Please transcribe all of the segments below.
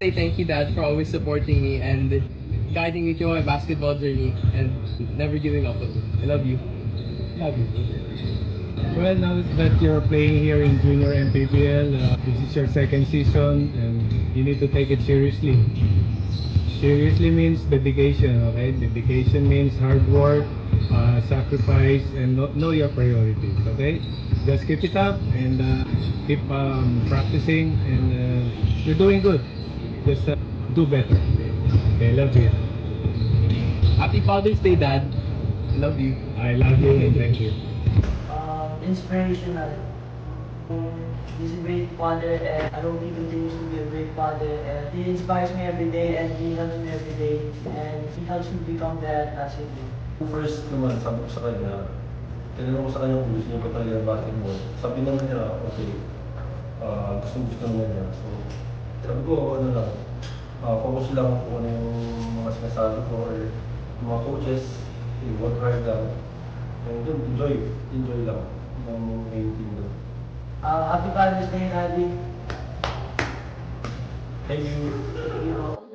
Say thank you, Dad, for always supporting me and guiding me through my basketball journey and never giving up on me. I love you. Love you. Well, now that you're playing here in Junior MPBL, this is your second season and you need to take it seriously. Seriously means dedication, okay? Dedication means hard work, sacrifice, and know your priorities, okay? Just keep it up and keep practicing and you're doing good. Just do better. Okay, love you. Happy Father's Day, Dad. I love you. I love you and thank you. Inspirational. He's a great father and I hope he continues to be a great father and he inspires me every day and he helps me every day and he helps me become the basketball. First naman, sabi ko sa kanya, tinanong ko sa kanya kung gusto niya ba talaga ng basketball. Sabi naman niya, okay, gusto naman niya. So, sabi ko, ano lang, focus lang kung ano yung mga sinasabi ko or yung mga coaches, work hard lang. And then, enjoy lang ng main team doon. Happy Father's Day, Daddy. Thank you.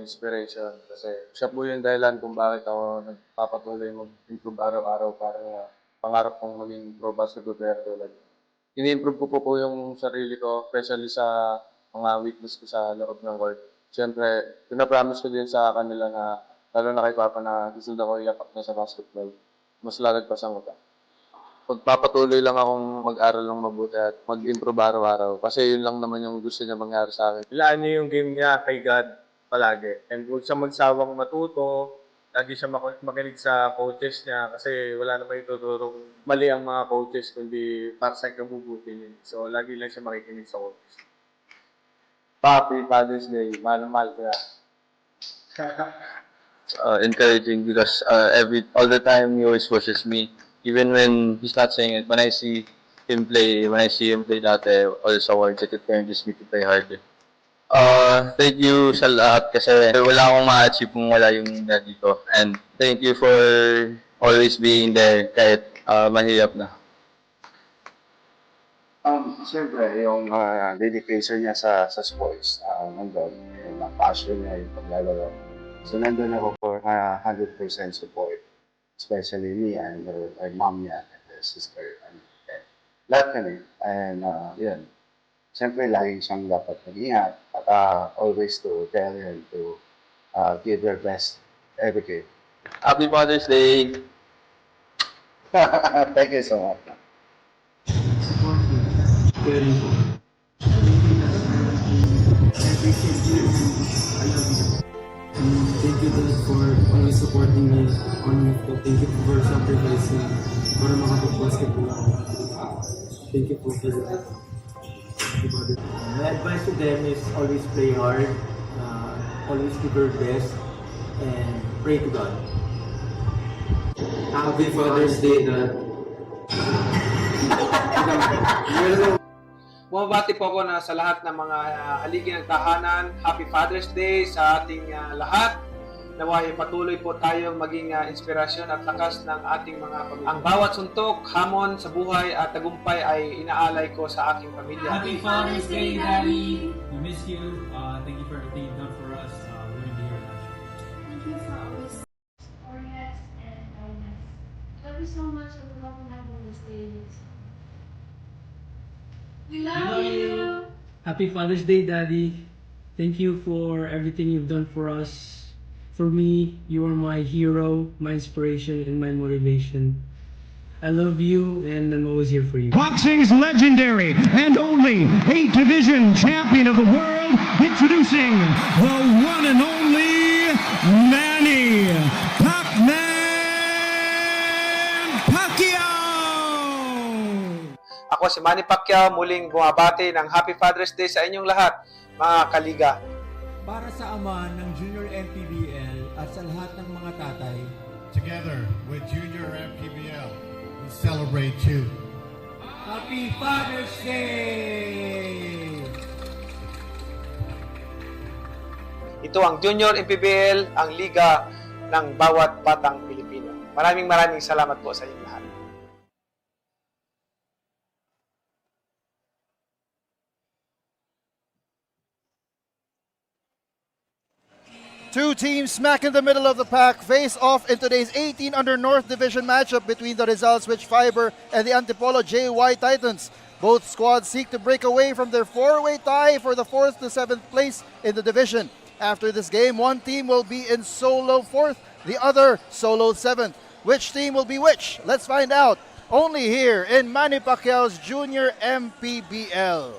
Inspiration kasi siya po yung dahilan kung bakit ako nagpapatuloy mag-improve araw-araw para pangarap kong maging pro basketball player tulad. Ini-improve ko po yung sarili ko, especially sa mga weakness ko sa loob ng court. Siyempre, pinapromise ko din sa kanila na, lalo na kay Papa na gusto ko i-apak na sa basketball. Mas lalagpasan ko pa. Pagpapatuloy lang akong mag-aral ng mabuti at mag-improve araw-araw. Kasi yun lang naman yung gusto niya mangyari sa akin. Ilaan niya yung game niya kay God palagi. And huwag siya magsawang matuto. Lagi siya makinig sa coaches niya kasi wala naman ituturong mali ang mga coaches kundi para sa kabubuti niya. So, lagi lang siya makikinig sa coaches. Happy Father's Day. Mahal-mahal ko yan. Encouraging because all the time he always pushes me. Even when he's not saying it, when I see him play dati, also awards, it encourages me to play harder. Thank you sa lahat kasi wala akong ma-achieve kung wala yung daddy ko. And thank you for always being there kahit mahirap na. Siyempre, yung dedication niya sa sports, nandun, yung passion niya, yung paglalaro. So, nandun ako for 100% support. Especially me and her mom niya and her sister and lahat kami. And yun, siyempre lagi siyang dapat mag-ingat at always to tell her to give her best every day. Happy Father's Day! Thank you so much. Thank you Dad for always supporting me on youth. Thank you for sacrificing para makapag-basketball ako. Thank you po for that. My advice to them is always play hard, always give your best, and pray to God. Happy Father's Day, Dad. Bumabati po ako na sa lahat ng mga haligi ng tahanan. Happy Father's Day sa ating lahat. Naway patuloy po tayong maging inspirasyon at lakas ng ating mga pamilya. Ang bawat suntok, hamon sa buhay at tagumpay ay inaalay ko sa aking pamilya. Happy Father's Day, Daddy! We miss you. Thank you for everything you've done for us. We're going to be here without you. Thank you for always supporting us and kindness. Love you so much and we love you on this day. We love you! Happy Father's Day, Daddy. Thank you for everything you've done for us. For me, you are my hero, my inspiration, and my motivation. I love you, and I'm always here for you. Boxing's legendary and only 8-division champion of the world, introducing the one and only Manny Pacman Pacquiao! Ako si Manny Pacquiao, muling bumabati ng Happy Father's Day sa inyong lahat, mga kaliga. Para sa ama ng Junior MPBL at sa lahat ng mga tatay, together with Junior MPBL, we celebrate you. Happy Father's Day! Ito ang Junior MPBL, ang liga ng bawat batang Pilipino. Maraming salamat po sa inyong lahat. Two teams smack in the middle of the pack face off in today's 18 under North Division matchup between the Rizal Switch Fiber and the Antipolo JY Titans. Both squads seek to break away from their four-way tie for the 4th to 7th place in the division. After this game, one team will be in solo 4th, the other solo 7th. Which team will be which? Let's find out only here in Manny Pacquiao's Junior MPBL.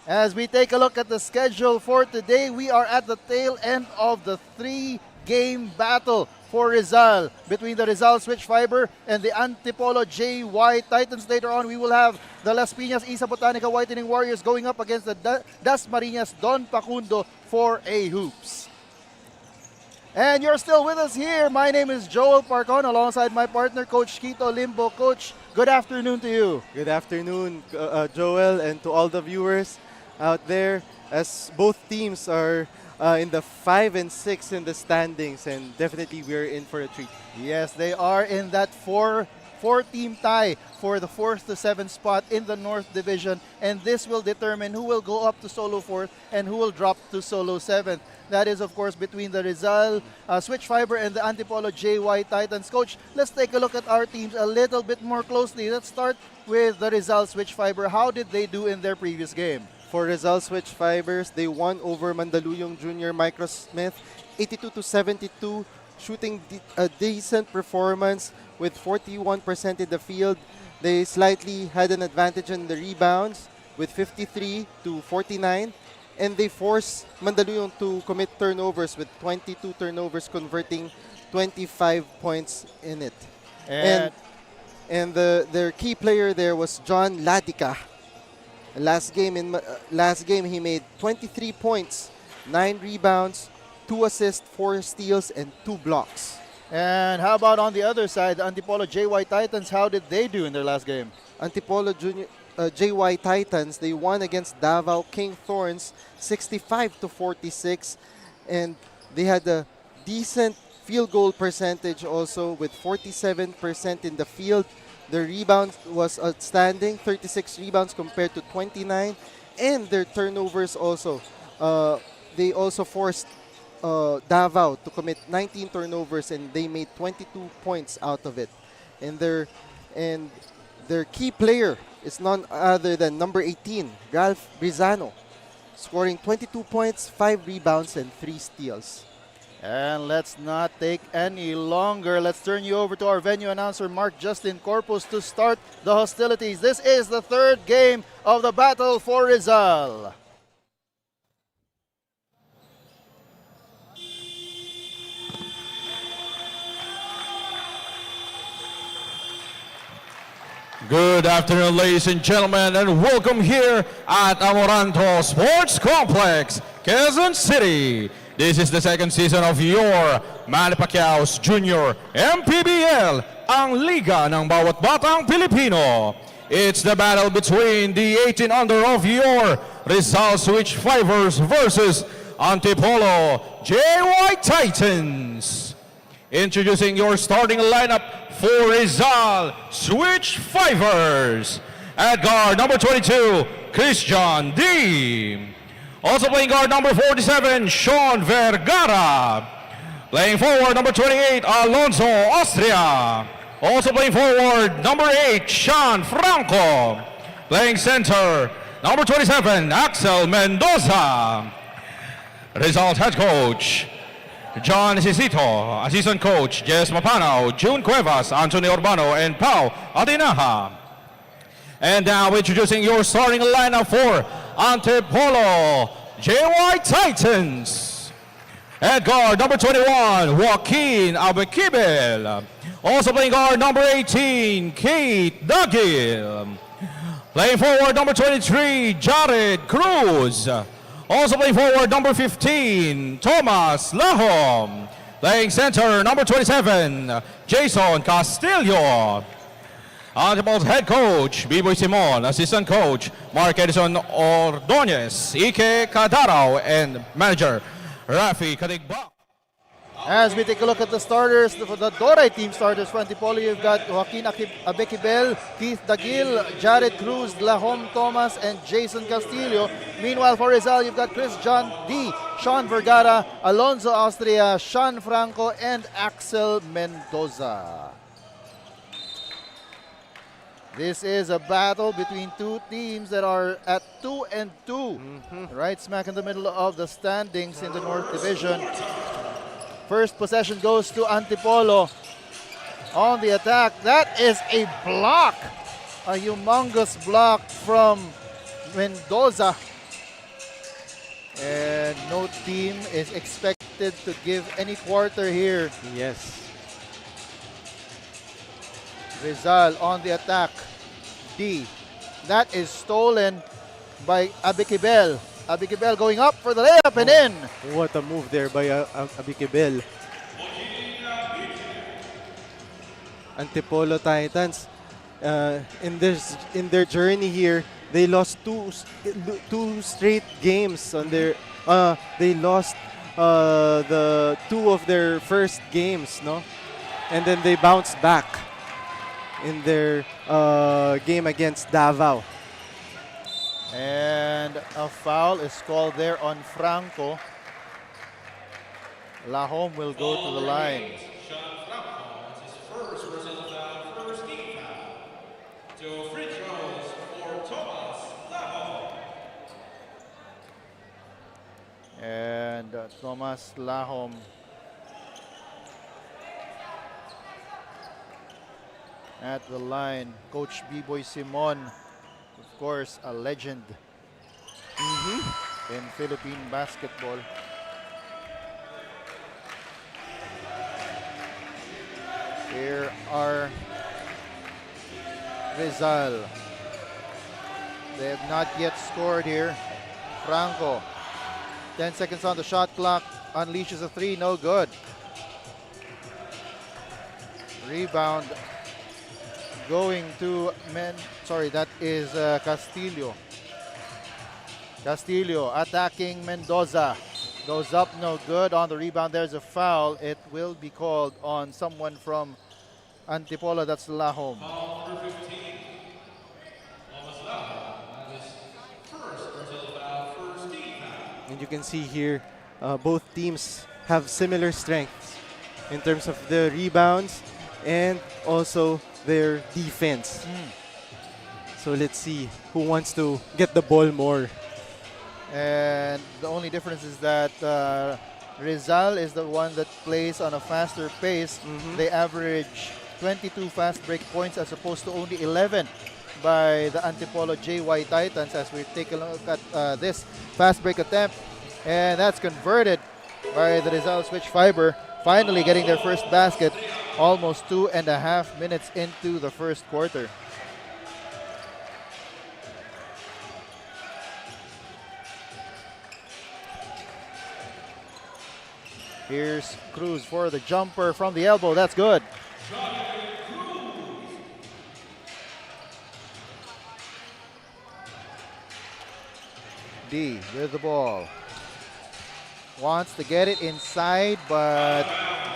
As we take a look at the schedule for today, we are at the tail end of the 3-game battle for Rizal between the Rizal Switch Fiber and the Antipolo JY Titans. Later on, we will have the Las Piñas Isa Botanica Whitening Warriors going up against the Dasmariñas Don Pacundo for a hoops. And you're still with us here. My name is Joel Parcon alongside my partner, Coach Quito Limbo. Coach, good afternoon to you. Good afternoon, Joel, and to all the viewers out there, as both teams are in the 5 and 6 in the standings, and definitely we're in for a treat. Yes, they are in that four-team tie for the 4th to 7th spot in the North Division, and this will determine who will go up to solo 4th and who will drop to solo 7th. That is, of course, between the Rizal Switch Fiber and the Antipolo JY Titans. Coach, let's take a look at our teams a little bit more closely. Let's start with the Rizal Switch Fiber. How did they do in their previous game? For Rizal Switch Fibers, they won over Mandaluyong Junior Microsmith 82-72, shooting a decent performance with 41% in the field. They slightly had an advantage in the rebounds with 53-49, and they forced Mandaluyong to commit turnovers with 22 turnovers, converting 25 points in it. And their key player there was John Ladica. Last game he made 23 points, 9 rebounds, 2 assists, 4 steals, and 2 blocks. And how about on the other side, the Antipolo JY Titans? How did they do in their last game? Antipolo JY Titans, they won against Davao King Thorns 65-46, and they had a decent field goal percentage also with 47% in the field. Their rebound was outstanding, 36 rebounds compared to 29, and their turnovers also. They also forced Davao to commit 19 turnovers, and they made 22 points out of it. And their key player is none other than number 18, Ralph Brizano, scoring 22 points, 5 rebounds, and 3 steals. And let's not take any longer. Let's turn you over to our venue announcer, Mark Justin Corpus, to start the hostilities. This is the 3rd game of the battle for Rizal. Good afternoon, ladies and gentlemen, and welcome here at Amoranto Sports Complex, Quezon City. This is the 2nd season of your Manny Pacquiao's Junior MPBL, ang liga ng bawat batang Pilipino. It's the battle between the 18 under of your Rizal Switch Fibers versus Antipolo JY Titans. Introducing your starting lineup for Rizal Switch Fibers. At guard, number 22, Christian D. Also playing guard, number 47, Sean Vergara. Playing forward, number 28, Alonso Austria. Also playing forward, number 8, Sean Franco. Playing center, number 27, Axel Mendoza. Result head coach, John Cicito. Assistant coach, Jess Mapanaw, June Cuevas, Anthony Urbano, and Pau Adinaha. And now introducing your starting lineup for Antipolo JY Titans. At guard, number 21, Joaquin Abekibel. Also playing guard, number 18, Kate Dagil. Playing forward, number 23, Jared Cruz. Also playing forward, number 15, Thomas Lahom. Playing center, number 27, Jason Castillo. Antipolo's head coach, B-Boy Simon. Assistant coach, Mark Edison Ordonez, Ike Cadarao, and manager, Rafi Kadigbak. As we take a look at the starters, for the Doray team starters for Antipolo, you've got Joaquin Abekibel, Keith Dagil, Jared Cruz, Lahom Thomas, and Jason Castillo. Meanwhile, for Rizal, you've got Chris John D, Sean Vergara, Alonzo Austria, Sean Franco, and Axel Mendoza. This is a battle between two teams that are at 2-2, right smack in the middle of the standings in the North Division. First possession goes to Antipolo on the attack. That is a block, a humongous block from Mendoza. And no team is expected to give any quarter here. Yes. Rizal on the attack. D. That is stolen by Abekibel. Abekibel going up for the layup and in. What a move there by Abekibel. Antipolo Titans, in their journey here, they lost two straight games on their. They lost the two of their first games, no, and then they bounced back in their game against Davao. And a foul is called there on Franco. Lahom will go to the line. And Thomas Lahom at the line. Coach B-Boy Simon, of course, a legend in Philippine basketball. Here are Rizal. They have not yet scored here. Franco, 10 seconds on the shot clock, unleashes a three, no good. Rebound going to that is Castillo. Castillo attacking Mendoza. Goes up, no good. On the rebound, there's a foul. It will be called on someone from Antipolo, that's Lahom. And you can see here, both teams have similar strengths in terms of the rebounds and also their defense. So let's see who wants to get the ball more. And the only difference is that Rizal is the one that plays on a faster pace. They average 22 fast break points as opposed to only 11 by the Antipolo JY Titans. As we take a look at this fast break attempt, and that's converted by the Rizal switch fiber, finally getting their first basket almost 2.5 minutes into the first quarter. Here's Cruz for the jumper from the elbow. That's good. D with the ball. Wants to get it inside, but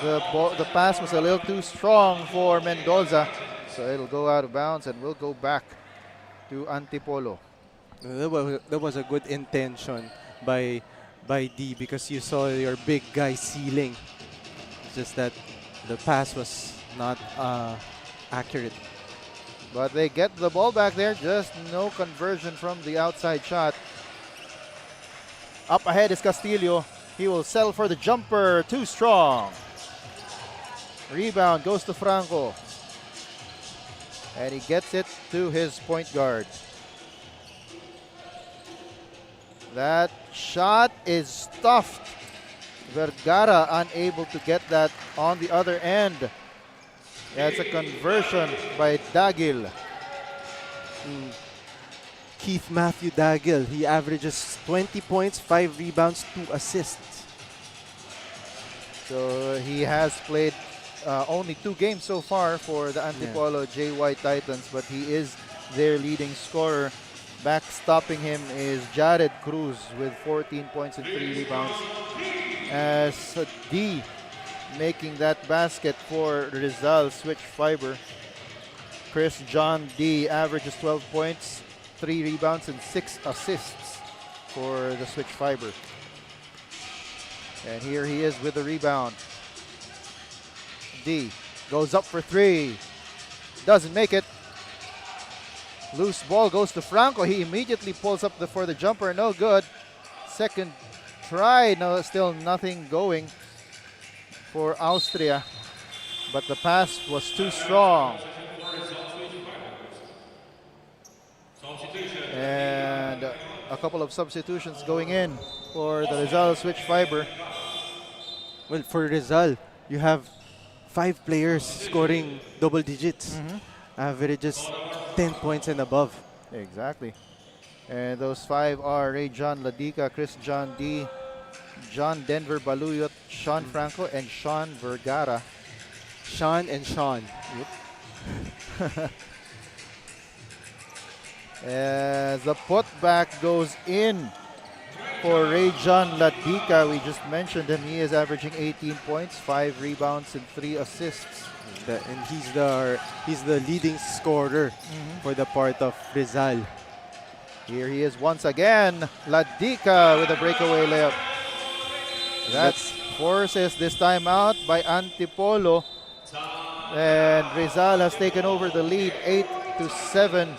the pass was a little too strong for Mendoza. So it'll go out of bounds and will go back to Antipolo. That was a good intention by D, because you saw your big guy ceiling. It's just that the pass was not accurate. But they get the ball back there, just no conversion from the outside shot. Up ahead is Castillo. He will settle for the jumper, too strong. Rebound goes to Franco. And he gets it to his point guard. That shot is stuffed. Vergara unable to get that on the other end. That's a conversion by Dagil. Keith Matthew Dagil, he averages 20 points, 5 rebounds, 2 assists. So he has played only 2 games so far for the Antipolo JY Titans, but he is their leading scorer. Backstopping him is Jared Cruz with 14 points and 3 rebounds. As D making that basket for Rizal switch fiber. Chris John D averages 12 points, 3 rebounds, and 6 assists for the switch fiber. And here he is with the rebound. D goes up for 3. Doesn't make it. Loose ball goes to Franco. He immediately pulls up for the jumper. No good. Second try. No, still nothing going for Austria. But the pass was too strong. And a couple of substitutions going in for the Rizal switch fiber. Well, for Rizal, you have 5 players scoring double digits. Averages 10 points and above. Exactly. And those 5 are Ray John Ladica, Chris John D, John Denver Baluyot, Sean Franco, and Sean Vergara. Sean and Sean. Yep. As the putback goes in for Ray John Ladica. We just mentioned him. He is averaging 18 points, 5 rebounds, and 3 assists. And he's the leading scorer for the part of Rizal. Here he is once again. Ladica with a breakaway layup. That's forces this time out by Antipolo. And Rizal has taken over the lead 8-7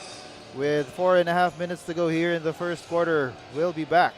with 4.5 minutes to go here in the first quarter. We'll be back.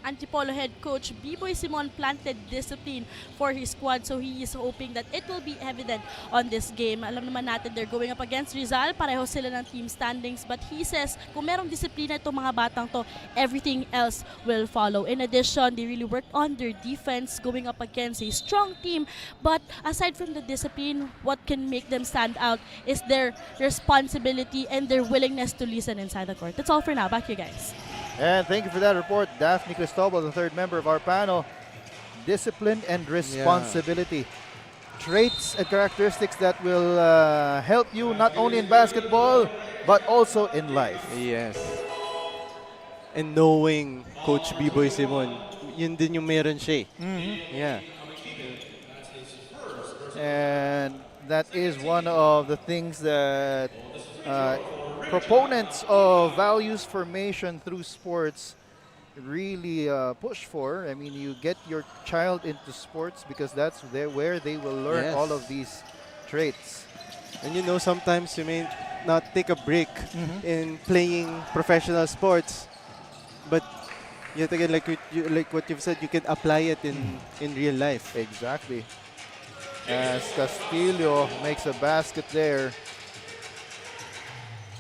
Antipolo head coach B-Boy Simon planted discipline for his squad, so he is hoping that it will be evident on this game. Alam naman natin they're going up against Rizal, pareho sila ng team standings, but he says kung merong disiplina itong mga batang to, everything else will follow. In addition, they really worked on their defense going up against a strong team, but aside from the discipline, what can make them stand out is their responsibility and their willingness to listen inside the court. That's all for now. Back to you guys. And thank you for that report, Daphne Cristobal, the third member of our panel. Discipline and responsibility. Traits and characteristics that will help you not only in basketball, but also in life. Yes. And knowing Coach B-Boy Simon, yun din yung meron siya. Yeah. And that is one of the things that proponents of values formation through sports really push for. I mean, you get your child into sports because that's where they will learn all of these traits. And you know, sometimes you may not take a break in playing professional sports, but yet again, like what you've said, you can apply it in real life. Exactly. As Castillo makes a basket there.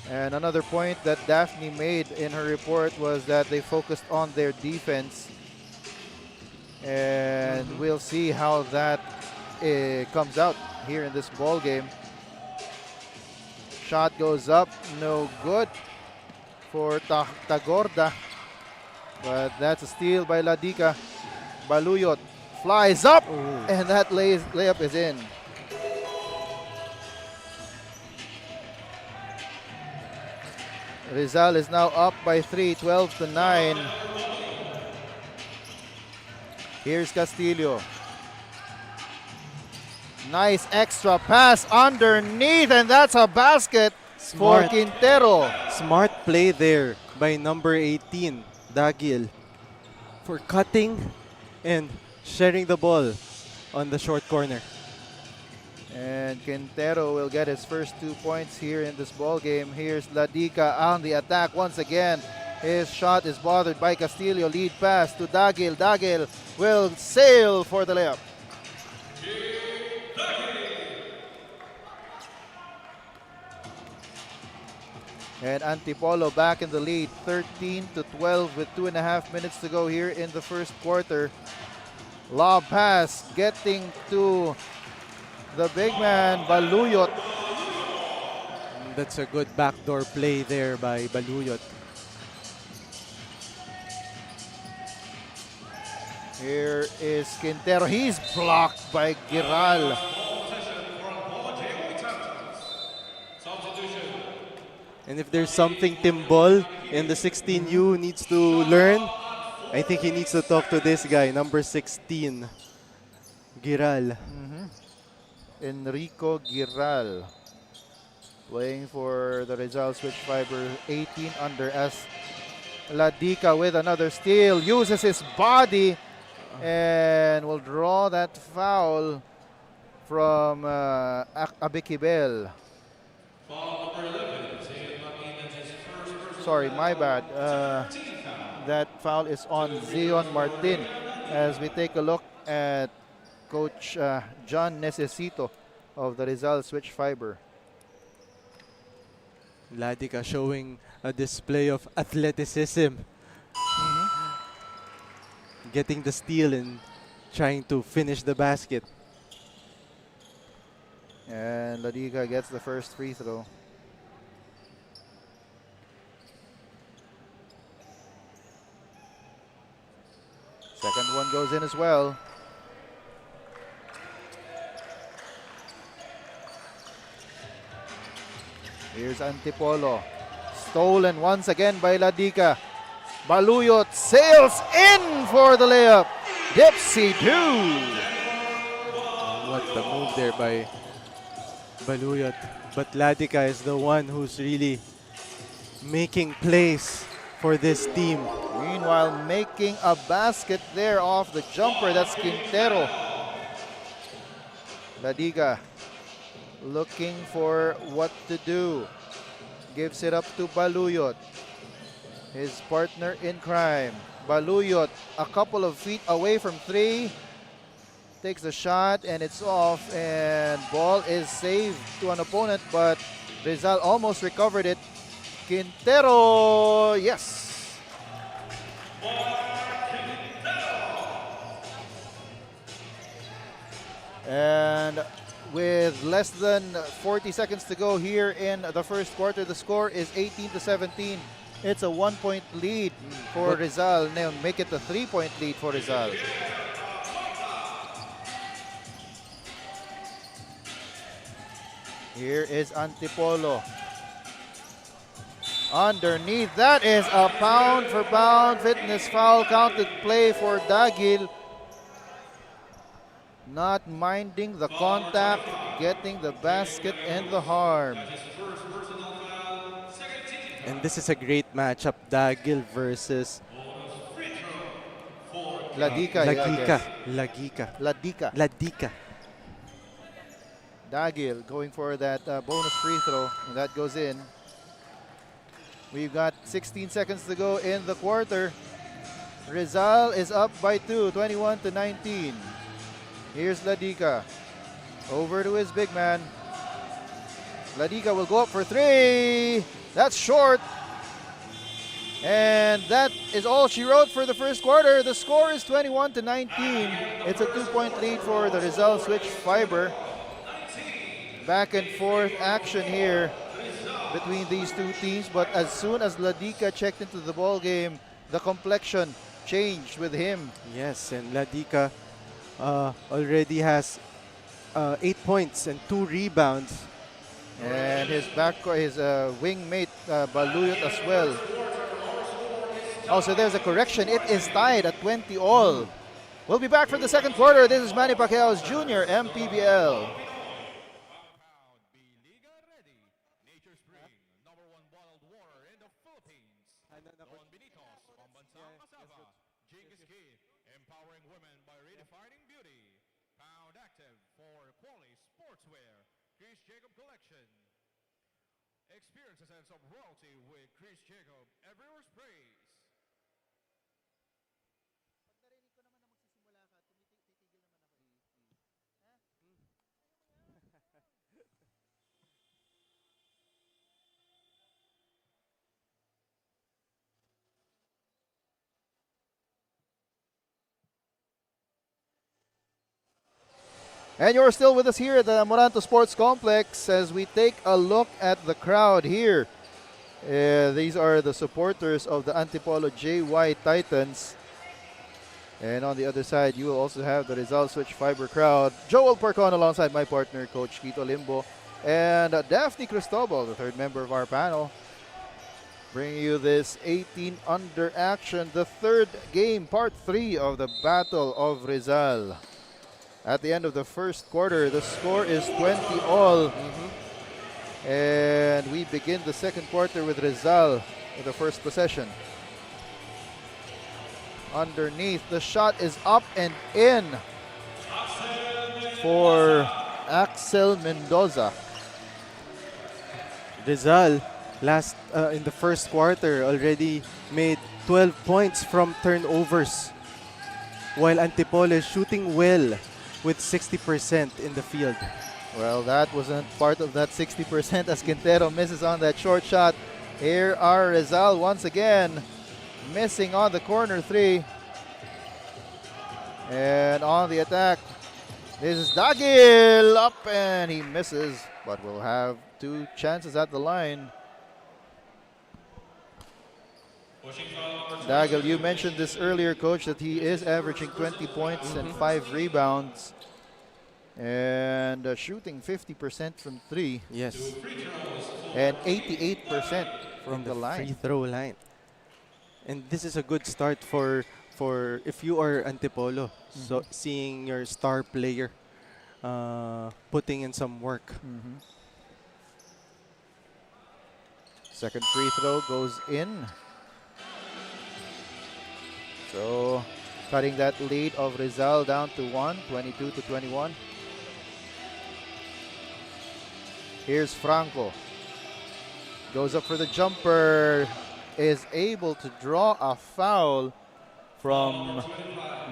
And another point that Daphne made in her report was that they focused on their defense. And we'll see how that comes out here in this ball game. Shot goes up, no good for Tagorda. But that's a steal by Ladica. Baluyot flies up, and that layup is in. Rizal is now up by 3, 12-9. Here's Castillo. Nice extra pass underneath, and that's a basket for Quintero. Smart play there by number 18, Dagil, for cutting and sharing the ball on the short corner. And Quintero will get his first 2 points here in this ball game. Here's Ladica on the attack once again. His shot is bothered by Castillo. Lead pass to Dagil. Dagil will sail for the layup. And Antipolo back in the lead, 13-12 with 2.5 minutes to go here in the first quarter. Lob pass getting to the big man, Baluyot. That's a good backdoor play there by Baluyot. Here is Quintero. He's blocked by Giral. And if there's something Timbol in the 16U needs to learn, I think he needs to talk to this guy, number 16, Giral. Enrico Giral, playing for the Rizal Switch Fiber, 18 under, as Ladica with another steal, uses his body and will draw that foul from Abikibel. Sorry, my bad. That foul is on Zion Martin, as we take a look at Coach John Necesito of the Rizal Switch Fiber. Ladica showing a display of athleticism. Getting the steal and trying to finish the basket. And Ladica gets the first free throw. Second one goes in as well. Here's Antipolo. Stolen once again by Ladica. Baluyot sails in for the layup. Dipsy do. What the move there by Baluyot. But Ladica is the one who's really making plays for this team. Meanwhile, making a basket there off the jumper. That's Quintero. Ladica looking for what to do. Gives it up to Baluyot, his partner in crime. Baluyot, a couple of feet away from three. Takes the shot and it's off, and ball is saved to an opponent, but Rizal almost recovered it. Quintero, yes. And with less than 40 seconds to go here in the first quarter, the score is 18-17. It's a 1-point lead for Rizal. Now make it a 3-point lead for Rizal. Here is Antipolo. Underneath, that is a pound-for-pound fitness foul, counted play for Dagil. Not minding the contact, getting the basket and the harm. And this is a great matchup, Dagil versus Ladica. Ladica. Dagil going for that bonus free throw, and that goes in. We've got 16 seconds to go in the quarter. Rizal is up by 2, 21-19. Here's Ladica. Over to his big man. Ladica will go up for three. That's short. And that is all she wrote for the first quarter. The score is 21-19. It's a 2-point lead for the Rizal Switch Fiber. Back and forth action here between these two teams, but as soon as Ladica checked into the ball game, the complexion changed with him. Yes, and Ladica already has 8 points and 2 rebounds. And his wingmate Baluyot as well. Also, there's a correction. It is tied at 20 all. We'll be back for the second quarter. This is Manny Pacquiao's Junior MPBL. Empowering women by redefining beauty. Pound Active for quality sportswear. Chris Jacob Collection. Experience a sense of royalty with Chris Jacob everywhere sprays. And you're still with us here at the Amoranto Sports Complex as we take a look at the crowd here. These are the supporters of the Antipolo JY Titans. And on the other side, you will also have the Rizal Switch Fiber crowd. Joel Parcon alongside my partner, Coach Quito Limbo. And Daphne Cristobal, the third member of our panel, bringing you this 18 under action, the third game, part 3 of the Battle of Rizal. At the end of the first quarter, the score is 20 all. And we begin the second quarter with Rizal in the first possession. Underneath, the shot is up and in for Axel Mendoza. Rizal in the first quarter already made 12 points from turnovers, while Antipolo is shooting well with 60% in the field. Well, that wasn't part of that 60% as Quintero misses on that short shot. Here are Rizal once again missing on the corner 3. And on the attack, this is Dagil up and he misses, but we'll have 2 chances at the line. Dagil, you mentioned this earlier, Coach, that he is averaging 20 points and 5 rebounds and shooting 50% from 3. Yes. And 88% from the line. Free throw line. And this is a good start for if you are Antipolo, so seeing your star player putting in some work. Second free throw goes in. So cutting that lead of Rizal down to 1, 22 to 21. Here's Franco. Goes up for the jumper. Is able to draw a foul from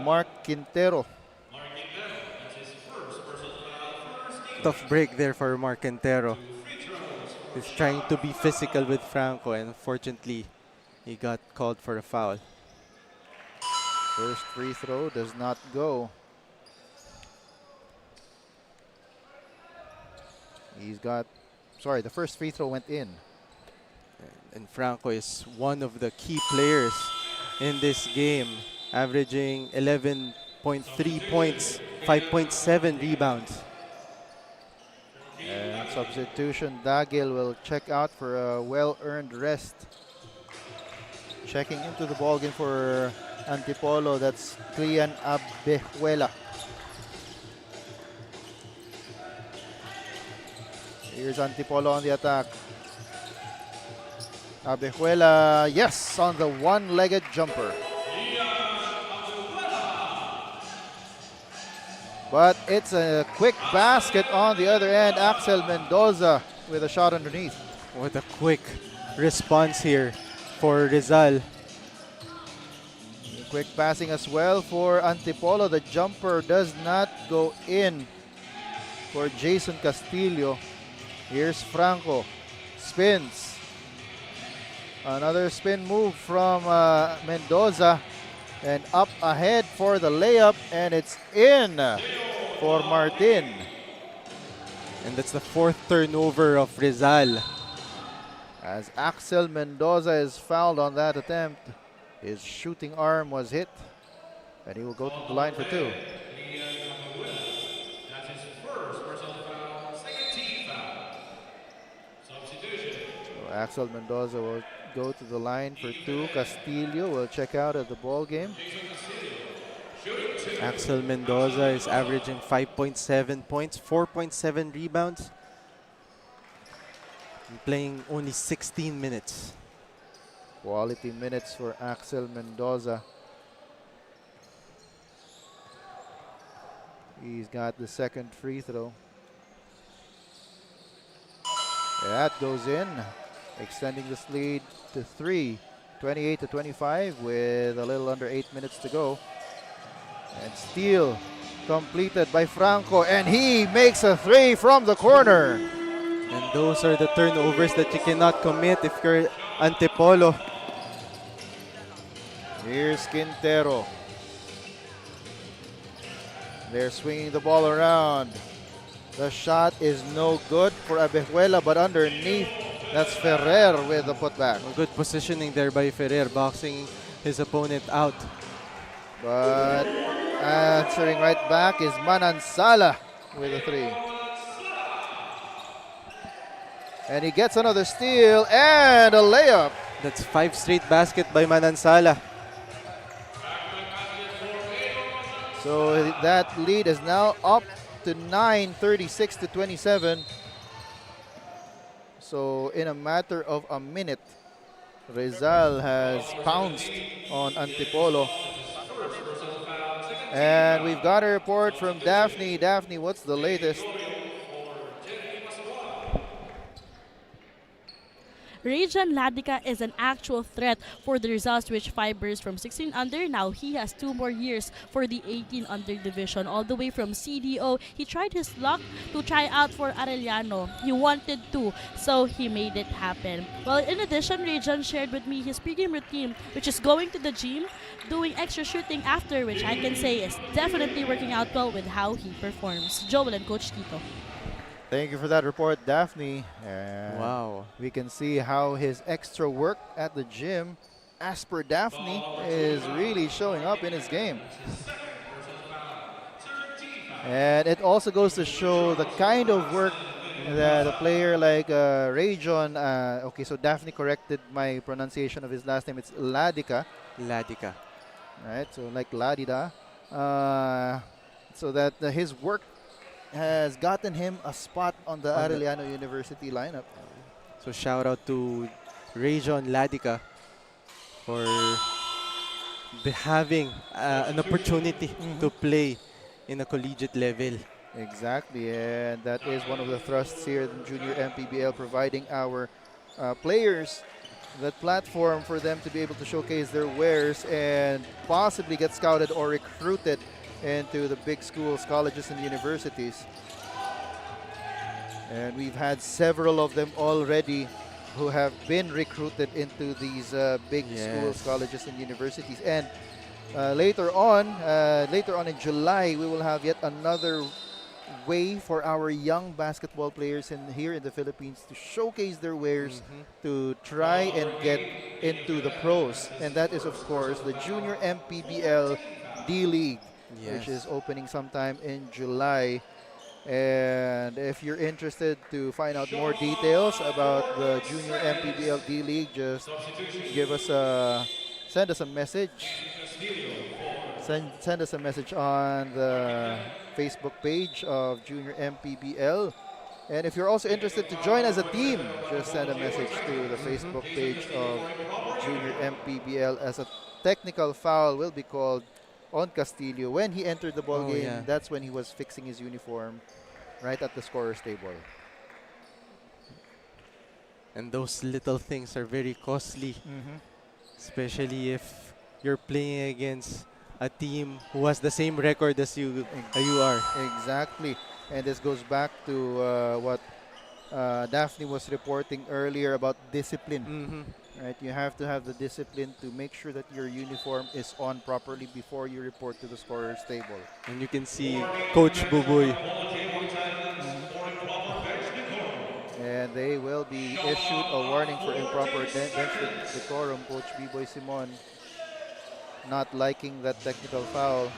Mark Quintero. Tough break there for Mark Quintero. He's trying to be physical with Franco, and unfortunately, he got called for a foul. First free throw does not go. The first free throw went in. And Franco is one of the key players in this game, averaging 11.3 points, 5.7 rebounds. And substitution, Dagil will check out for a well-earned rest. Checking into the ballgame for Antipolo, that's Clean Abejuela. Here's Antipolo on the attack. Abejuela, yes, on the one-legged jumper. But it's a quick basket on the other end. Axel Mendoza with a shot underneath. What a quick response here for Rizal. Quick passing as well for Antipolo. The jumper does not go in for Jason Castillo. Here's Franco. Spins. Another spin move from Mendoza. And up ahead for the layup. And it's in for Martin. And that's the 4th turnover of Rizal. As Axel Mendoza is fouled on that attempt. His shooting arm was hit. And he will go to the line for 2. So Axel Mendoza will go to the line for 2. Castillo will check out at the ball game. Axel Mendoza is averaging 5.7 points, 4.7 rebounds, and playing only 16 minutes. Quality minutes for Axel Mendoza. He's got the second free throw. That goes in, extending this lead to 3, 28 to 25 with a little under 8 minutes to go. And steal completed by Franco, and he makes a 3 from the corner. And those are the turnovers that you cannot commit if you're Antipolo. Here's Quintero. They're swinging the ball around. The shot is no good for Abejuela, but underneath, that's Ferrer with the putback. Good positioning there by Ferrer, boxing his opponent out. But answering right back is Manansala with a 3. And he gets another steal and a layup. That's 5 straight basket by Manansala. So that lead is now up to 9, 36 to 27. So in a matter of a minute, Rizal has pounced on Antipolo. And we've got a report from Daphne. Daphne, what's the latest? Rajan Ladika is an actual threat for the Rizal Switch Fibers from 16 under. Now he has 2 more years for the 18 under division. All the way from CDO, he tried his luck to try out for Arellano. He wanted to, so he made it happen. Well, in addition, Rajan shared with me his pregame routine, which is going to the gym, doing extra shooting after, which I can say is definitely working out well with how he performs. Joel and Coach Tito. Thank you for that report, Daphne. And wow. We can see how his extra work at the gym, as per Daphne, is really showing up in his game. And it also goes to show the kind of work that a player like Rajon, okay, so Daphne corrected my pronunciation of his last name. It's Ladika. Ladika. Right, so like Ladida. So that his work has gotten him a spot on the Arellano University lineup. So shout out to Rajon Ladika for having an opportunity to play in a collegiate level. Exactly, and that is one of the thrusts here in Junior MPBL, providing our players that platform for them to be able to showcase their wares and possibly get scouted or recruited into the big schools, colleges, and universities. And we've had several of them already who have been recruited into these big schools, colleges, and universities. And later on in July, we will have yet another way for our young basketball players here in the Philippines to showcase their wares, to try and get into the pros. And that is, of course, the Junior MPBL D-League, which is opening sometime in July. And if you're interested to find out more details about the Junior MPBL D-League, just send us a message. Send us a message on the Facebook page of Junior MPBL. And if you're also interested to join as a team, just send a message to the Facebook page of Junior MPBL, as a technical foul will be called on Castillo. When he entered the ball game, that's when he was fixing his uniform right at the scorer's table. And those little things are very costly, especially if you're playing against a team who has the same record as you are. Exactly. And this goes back to what Daphne was reporting earlier about discipline. Right? You have to have the discipline to make sure that your uniform is on properly before you report to the scorer's table. And you can see Coach Buboy. And they will be issued a warning for improper bench decorum. Coach B-Boy Simon not liking that technical foul.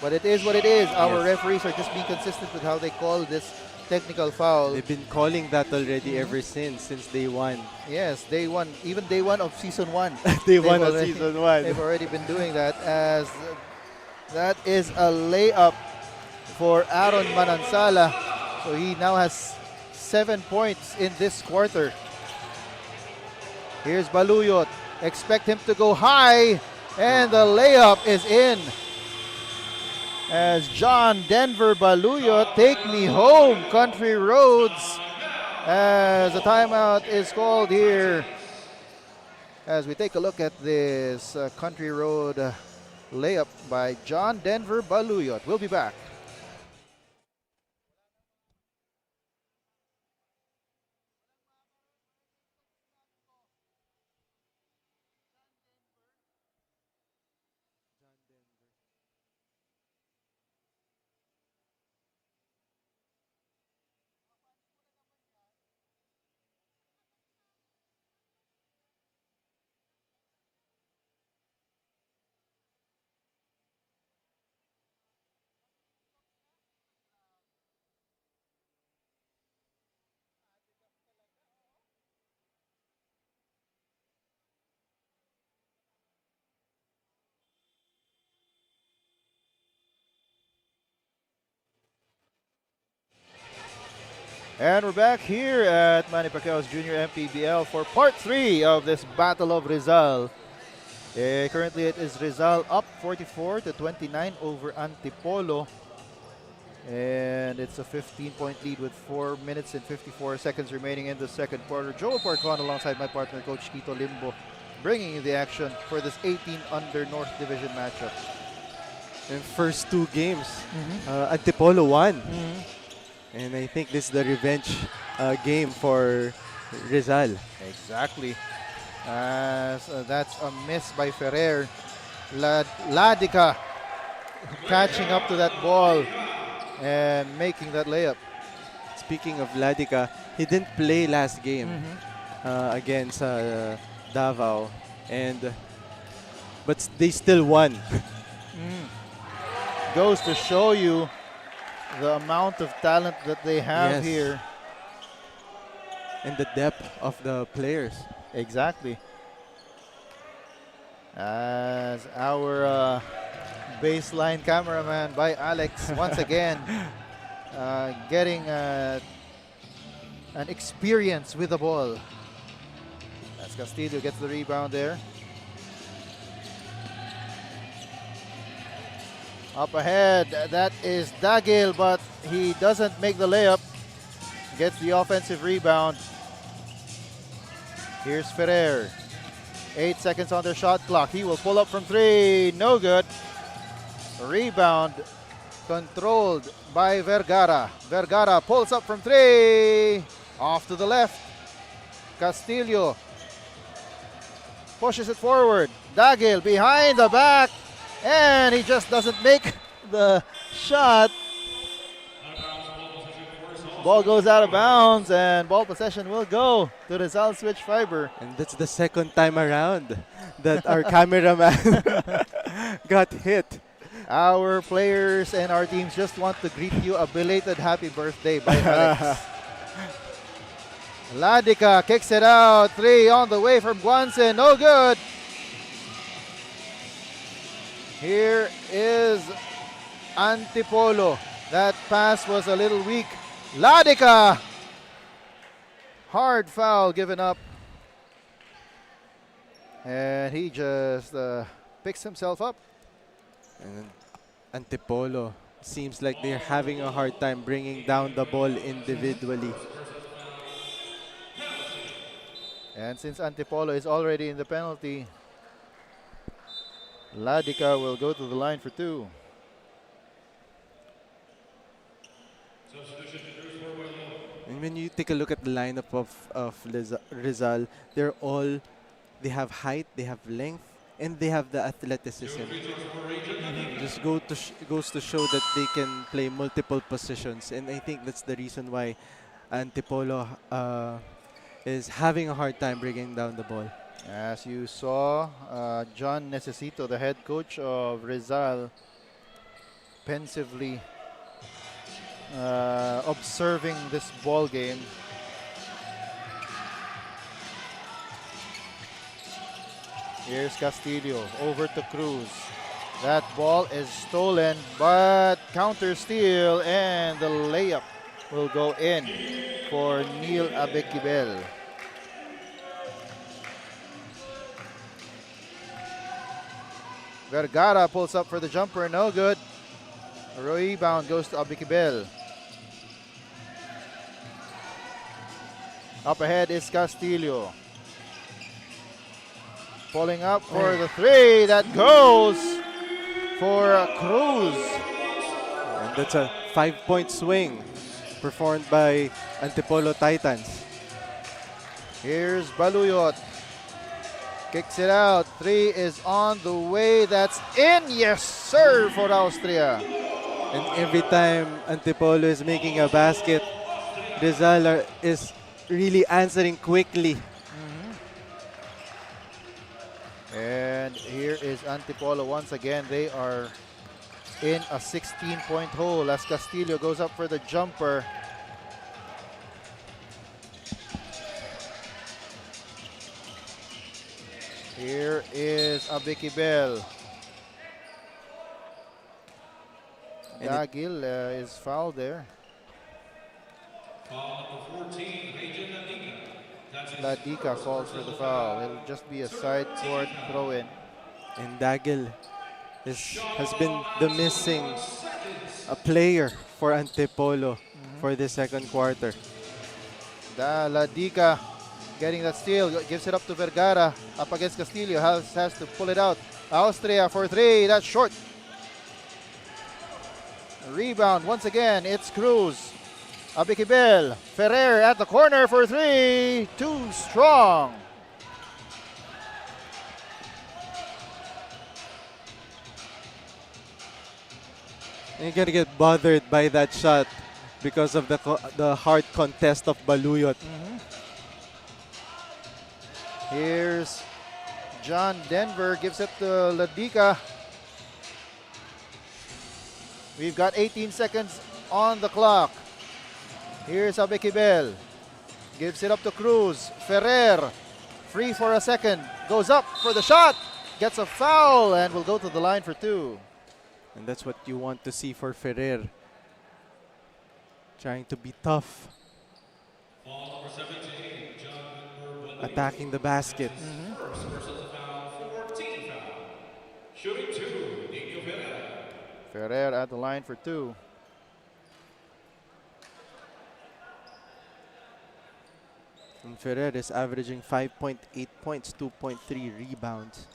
But it is what it is. Our referees are just being consistent with how they call this technical foul. They've been calling that already ever since day one. Yes, day one. Even day one of season 1. Day one of season 1. They've already been doing that, as that is a layup for Aaron Manansala. So he now has 7 points in this quarter. Here's Baluyot. Expect him to go high, and the layup is in. As John Denver Baluyot, take me home, Country Roads, as a timeout is called here. As we take a look at this Country Road layup by John Denver Baluyot. We'll be back. And we're back here at Manny Pacquiao's Junior MPBL for part 3 of this Battle of Rizal. Currently it is Rizal up 44-29 over Antipolo. And it's a 15-point lead with 4 minutes and 54 seconds remaining in the second quarter. Joe Parcon alongside my partner, Coach Tito Limbo, bringing you the action for this 18 under North Division matchup. In first 2 games, Antipolo won. And I think this is the revenge game for Rizal. Exactly. That's a miss by Ferrer. Ladica catching up to that ball and making that layup. Speaking of Ladica, he didn't play last game against Davao, but they still won. Goes to show you the amount of talent that they have here. And the depth of the players. Exactly. As our baseline cameraman by Alex once again getting an experience with the ball. As Castillo gets the rebound there. Up ahead, that is Dagil, but he doesn't make the layup. Gets the offensive rebound. Here's Ferrer. 8 seconds on their shot clock. He will pull up from 3. No good. Rebound controlled by Vergara. Vergara pulls up from 3. Off to the left. Castillo pushes it forward. Dagil behind the back. And he just doesn't make the shot. Ball goes out of bounds and ball possession will go to Rizal Switch Fiber. And that's the second time around that our cameraman got hit. Our players and our teams just want to greet you a belated happy birthday by Alex. Ladica kicks it out. 3 on the way from Guansen. No good. Here is Antipolo. That pass was a little weak. Ladica. Hard foul given up. And he just picks himself up. And Antipolo seems like they're having a hard time bringing down the ball individually. And since Antipolo is already in the penalty, Ladica will go to the line for 2. And when you take a look at the lineup of Rizal, they have height, they have length, and they have the athleticism. Just goes to show that they can play multiple positions, and I think that's the reason why Antipolo is having a hard time bringing down the ball. As you saw, John Necesito, the head coach of Rizal, pensively observing this ball game. Here's Castillo over to Cruz. That ball is stolen, but counter steal, and the layup will go in for Neil Abekibel. Vergara pulls up for the jumper, no good. Rebound goes to Abekibel. Up ahead is Castillo. Pulling up for the 3, that goes for Cruz. And that's a 5-point swing performed by Antipolo Titans. Here's Baluyot. Kicks it out. 3 is on the way. That's in. Yes, sir, for Austria. And every time Antipolo is making a basket, Rizal is really answering quickly. And here is Antipolo once again. They are in a 16-point hole as Castillo goes up for the jumper. Here is Abekibel. Dagil is fouled there. Ladika calls for the foul. It'll just be a side court throw in. And Dagel has been the missing player for Antipolo for the second quarter. Ladika getting that steal, gives it up to Vergara, up against Castillo, has to pull it out. Austria for three, that's short. Rebound once again, it's Cruz. Abikibel, Ferrer at the corner for three, too strong. And you're gonna get bothered by that shot because of the hard contest of Baluyot. Here's John Denver, gives it to Ladika. We've got 18 seconds on the clock. Here's Abekibel. Gives it up to Cruz. Ferrer, free for a second. Goes up for the shot. Gets a foul and will go to the line for two. And that's what you want to see for Ferrer. Trying to be tough. Attacking the basket. Ferrer at the line for two. And Ferrer is averaging 5.8 points, 2.3 rebounds.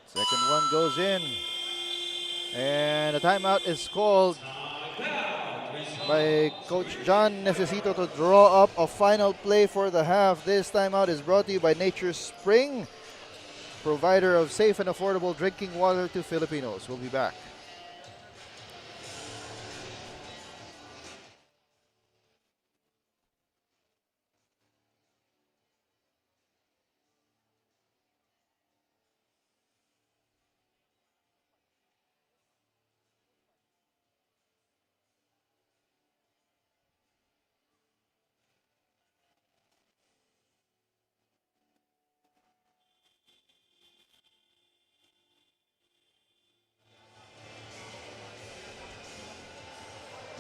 Second one goes in. And a timeout is called by Coach John Necesito to draw up a final play for the half. This timeout is brought to you by Nature's Spring, provider of safe and affordable drinking water to Filipinos. We'll be back.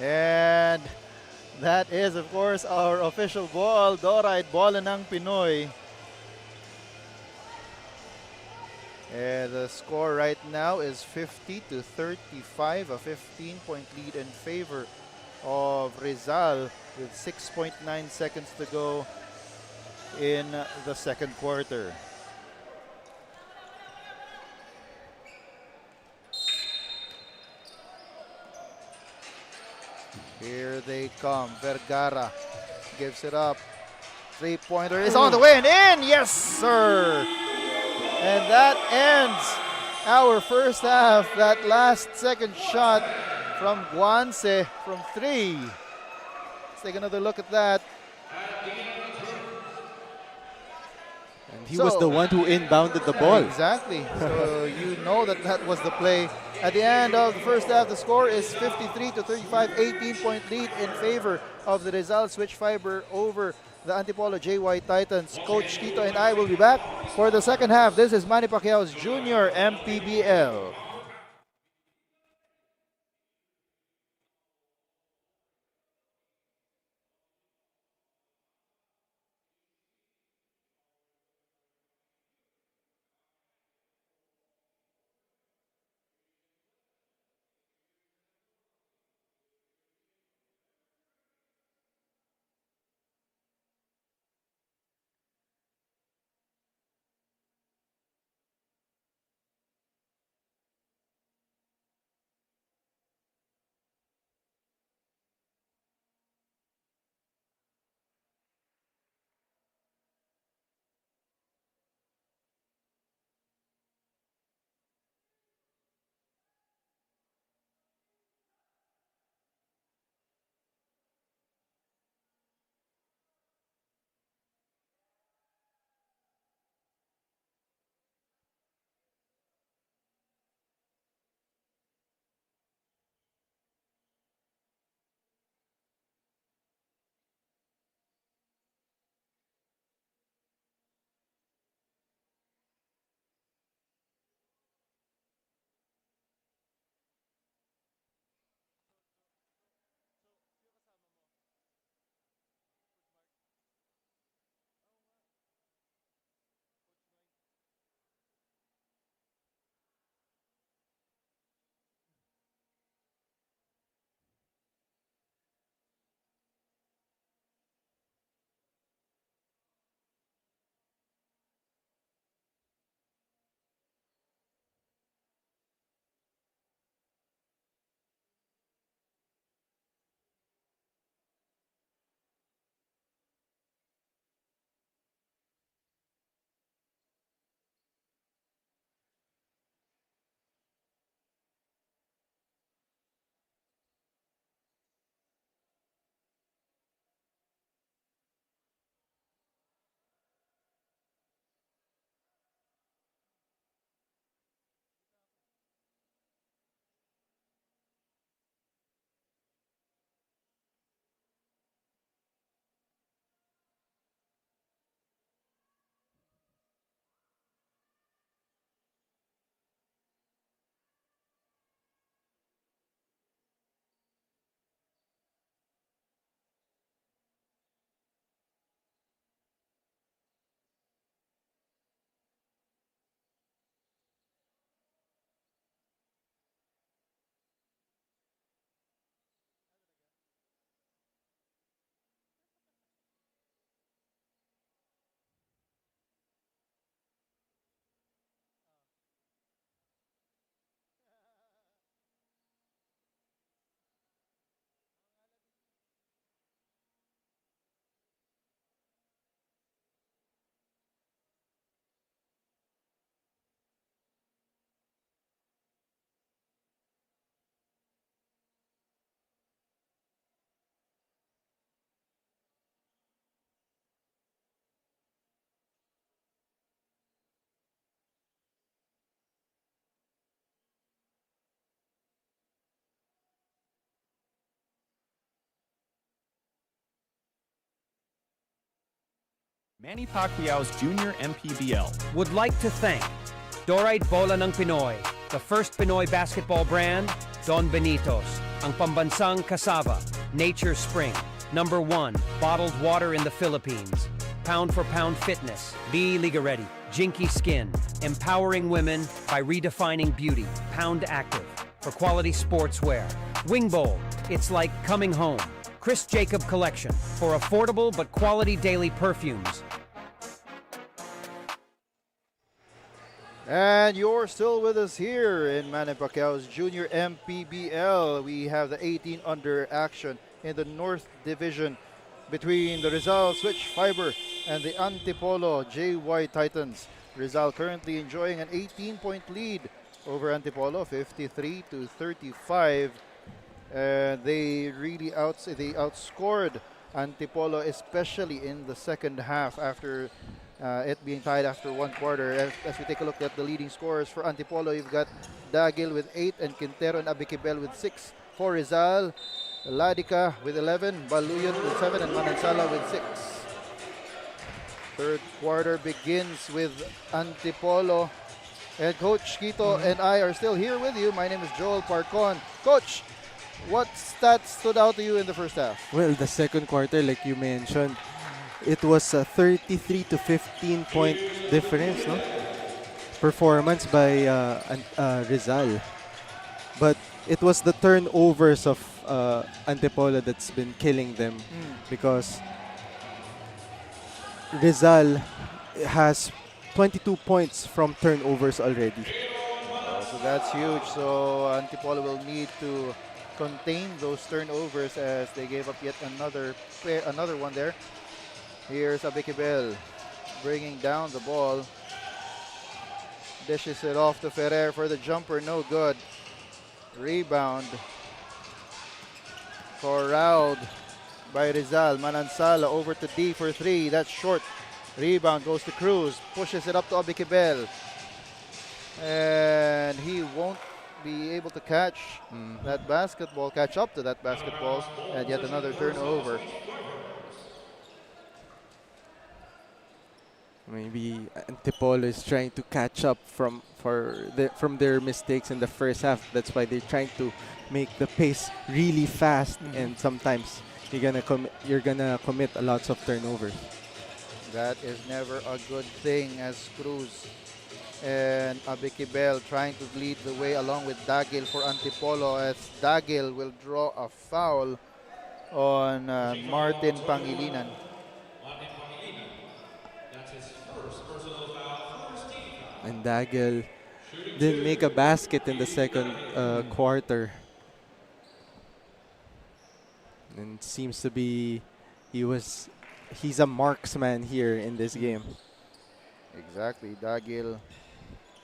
And that is, of course, our official ball. Doride, bola ng Pinoy. And the score right now is 50-35, a 15-point lead in favor of Rizal with 6.9 seconds to go in the second quarter. Here they come. Vergara gives it up. Three-pointer is on the way and in. Yes, sir. And that ends our first half. That last second shot from Guanse from three. Let's take another look at that. And he was the one who inbounded the ball. Exactly. So you know that that was the play. At the end of the first half, the score is 53-35, 18-point lead in favor of the Rizal Switch Fiber over the Antipolo JY Titans. Coach Tito and I will be back for the second half. This is Manny Pacquiao's Junior MPBL. Manny Pacquiao's Junior MPBL. Would like to thank Dorite Bola ng Pinoy, the first Pinoy basketball brand, Don Benitos, ang pambansang cassava, Nature Spring, #1 bottled water in the Philippines, Pound for Pound Fitness, B Liga Ready, Jinky Skin, empowering women by redefining beauty, Pound Active, for quality sportswear, Wing Bowl, it's like coming home, Chris Jacob Collection, for affordable but quality daily perfumes. And you're still with us here in Manny Pacquiao's Junior MPBL. We have the 18 under action in the North Division between the Rizal Switch Fiber and the Antipolo JY Titans. Rizal currently enjoying an 18-point lead over Antipolo, 53-35. They really outscored Antipolo, especially in the second half after it being tied after one quarter. As we take a look at the leading scorers for Antipolo, you've got Dagil with 8 and Quintero and Abikibel with 6. For Rizal, Ladica with 11, Baluyon with 7, and Manansala with 6. Third quarter begins with Antipolo. And Coach Quito and I are still here with you. My name is Joel Parcon. Coach, what stats stood out to you in the first half? Well, the second quarter, like you mentioned, it was a 33 to 15 point difference, no? Performance by Rizal. But it was the turnovers of Antipolo that's been killing them because Rizal has 22 points from turnovers already. So that's huge. So Antipolo will need to contain those turnovers as they gave up yet another one there. Here's Abikibel bringing down the ball. Dishes it off to Ferrer for the jumper, no good. Rebound corralled by Rizal. Manansala over to D for 3. That's short. Rebound goes to Cruz. Pushes it up to Abikibel. And he won't be able to catch that basketball, catch up to that basketball. And yet another turnover. Maybe Antipolo is trying to catch up from their mistakes in the first half. That's why they're trying to make the pace really fast, and sometimes you're gonna commit a lots of turnovers. That is never a good thing as Cruz and Abikibel trying to lead the way along with Dagil for Antipolo, as Dagil will draw a foul on Martin Pangilinan. And Dagil didn't make a basket in the second quarter. And it seems to be he's a marksman here in this game. Exactly. Dagil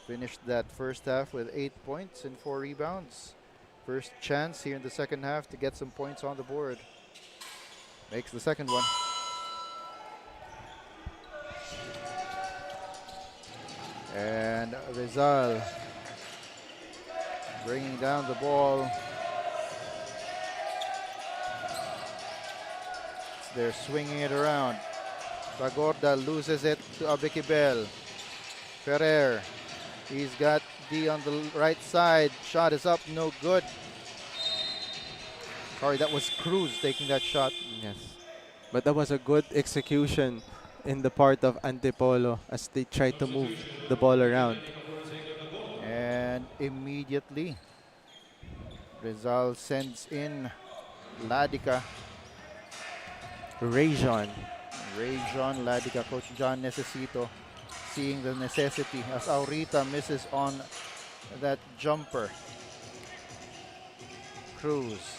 finished that first half with 8 points and 4 rebounds. First chance here in the second half to get some points on the board. Makes the second one. And Rizal bringing down the ball. They're swinging it around. Bagorda loses it to Abikibel. Ferrer, he's got D on the right side. Shot is up, no good. Sorry, that was Cruz taking that shot. Yes, but that was a good execution in the part of Antipolo as they try to move the ball around. And immediately, Rizal sends in Ladica. Rajon, Ladica, Coach John Necesito seeing the necessity as Aurita misses on that jumper. Cruz.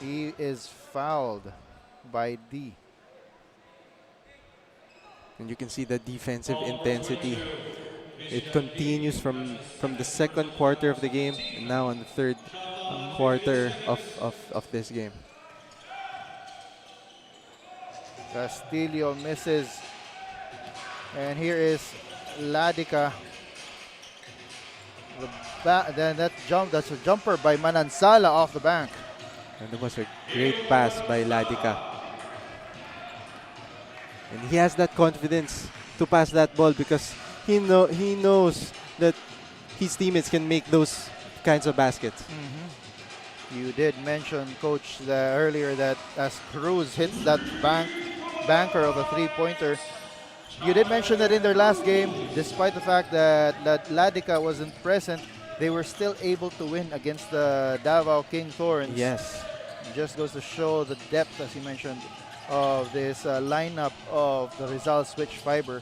He is fouled by D. And you can see the defensive intensity. It continues from the second quarter of the game and now on the third quarter of this game. Castillo misses. And here is Ladica. That's a jumper by Manansala off the bank. And it was a great pass by Ladica. And he has that confidence to pass that ball because he knows that his teammates can make those kinds of baskets. You did mention, Coach, earlier that as Cruz hits that banker of a three-pointer, you did mention that in their last game, despite the fact that Ladica wasn't present, they were still able to win against the Davao King Thorns. Yes. It just goes to show the depth, as you mentioned, of this lineup of the Rizal Switch Fiber.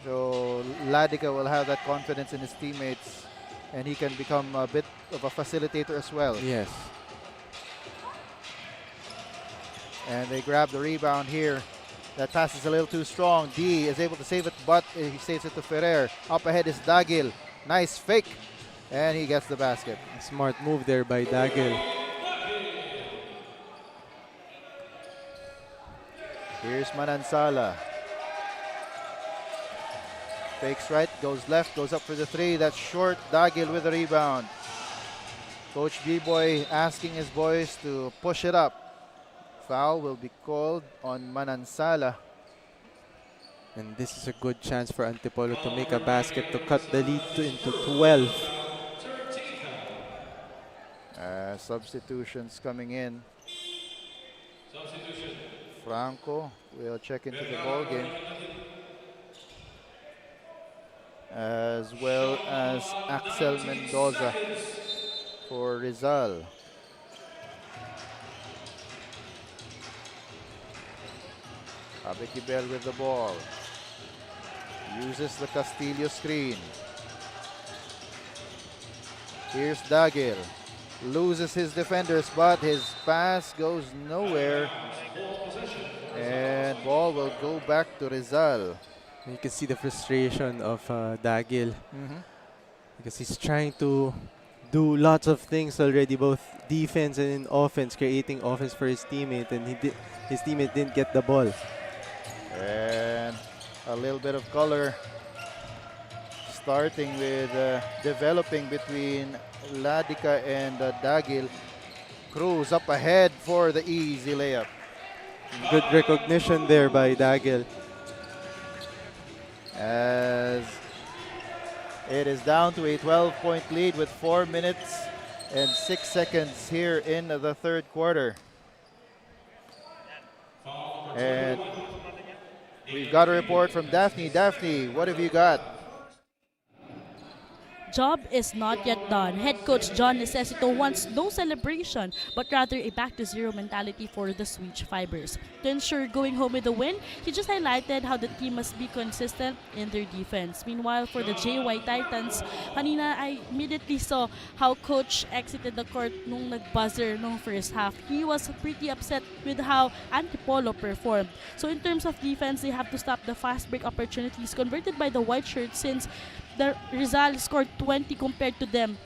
So Ladica will have that confidence in his teammates, and he can become a bit of a facilitator as well. Yes. And they grab the rebound here. That pass is a little too strong. D is able to save it, but he saves it to Ferrer. Up ahead is Dagil. Nice fake. And he gets the basket. A smart move there by Dagil. Here's Manansala. Fakes right, goes left, goes up for the three. That's short. Dagil with the rebound. Coach B-Boy asking his boys to push it up. Foul will be called on Manansala. And this is a good chance for Antipolo to make a basket to cut the lead into 12. Substitutions coming in. Franco will check into the ball game, as well as Axel Mendoza for Rizal. Abekibel with the ball. Uses the Castillo screen. Here's Dagil. Loses his defenders, but his pass goes nowhere. And ball will go back to Rizal. You can see the frustration of Dagil. Because he's trying to do lots of things already, both defense and in offense, creating offense for his teammate, and his teammate didn't get the ball. And a little bit of color starting with developing between Ladica and Dagil. Cruz up ahead for the easy layup. Good recognition there by Dagil. As it is down to a 12-point lead with 4 minutes and 6 seconds here in the third quarter. And we've got a report from Daphne. Daphne, what have you got? Job is not yet done. Head coach John Necesito wants no celebration, but rather a back-to-zero mentality for the Switch Fibers. To ensure going home with a win, he just highlighted how the team must be consistent in their defense. Meanwhile, for the JY Titans, kanina I immediately saw how coach exited the court nung nag-buzzer nung first half. He was pretty upset with how Antipolo performed. So in terms of defense, they have to stop the fast break opportunities converted by the white shirts, since the Rizal scored 20 compared to them,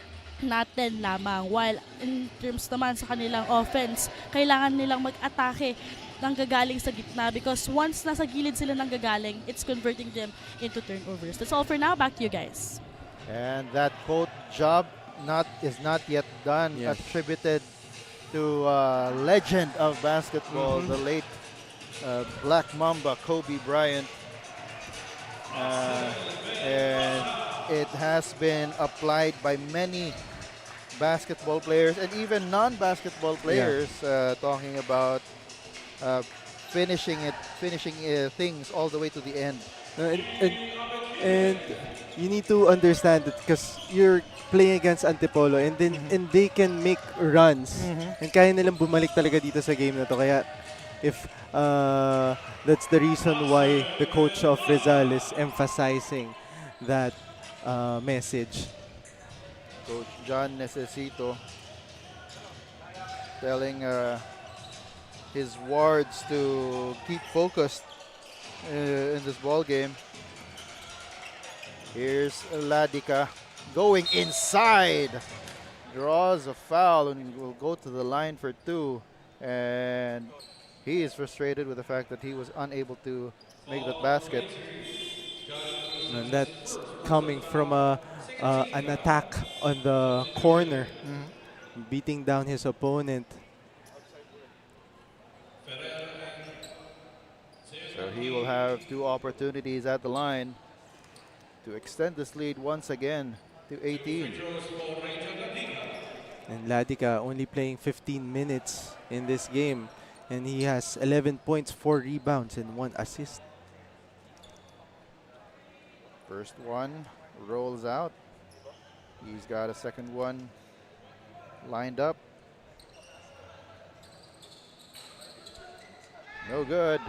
not 10 lamang. While in terms naman sa kanilang offense, kailangan nilang mag-atake ng gagaling sa gitna, because once nasa gilid sila ng gagaling, it's converting them into turnovers. That's all for now. Back to you guys. And that quote, job is not yet done, attributed to legend of basketball, the late Black Mamba, Kobe Bryant. And it has been applied by many basketball players and even non-basketball players, talking about finishing things all the way to the end. And you need to understand that because you're playing against Antipolo, and then and they can make runs, and kaya nilang bumalik talaga dito sa game na to. Kaya if that's the reason why the coach of Rizal is emphasizing that message. Coach John Necesito telling his wards to keep focused in this ball game. Here's Ladica going inside, draws a foul, and will go to the line for two. And he is frustrated with the fact that he was unable to make that basket. And that's coming from an attack on the corner, beating down his opponent. So he will have two opportunities at the line to extend this lead once again to 18. And Ladica only playing 15 minutes in this game, and he has 11 points, 4 rebounds, and 1 assist. First one rolls out. He's got a second one lined up. No good.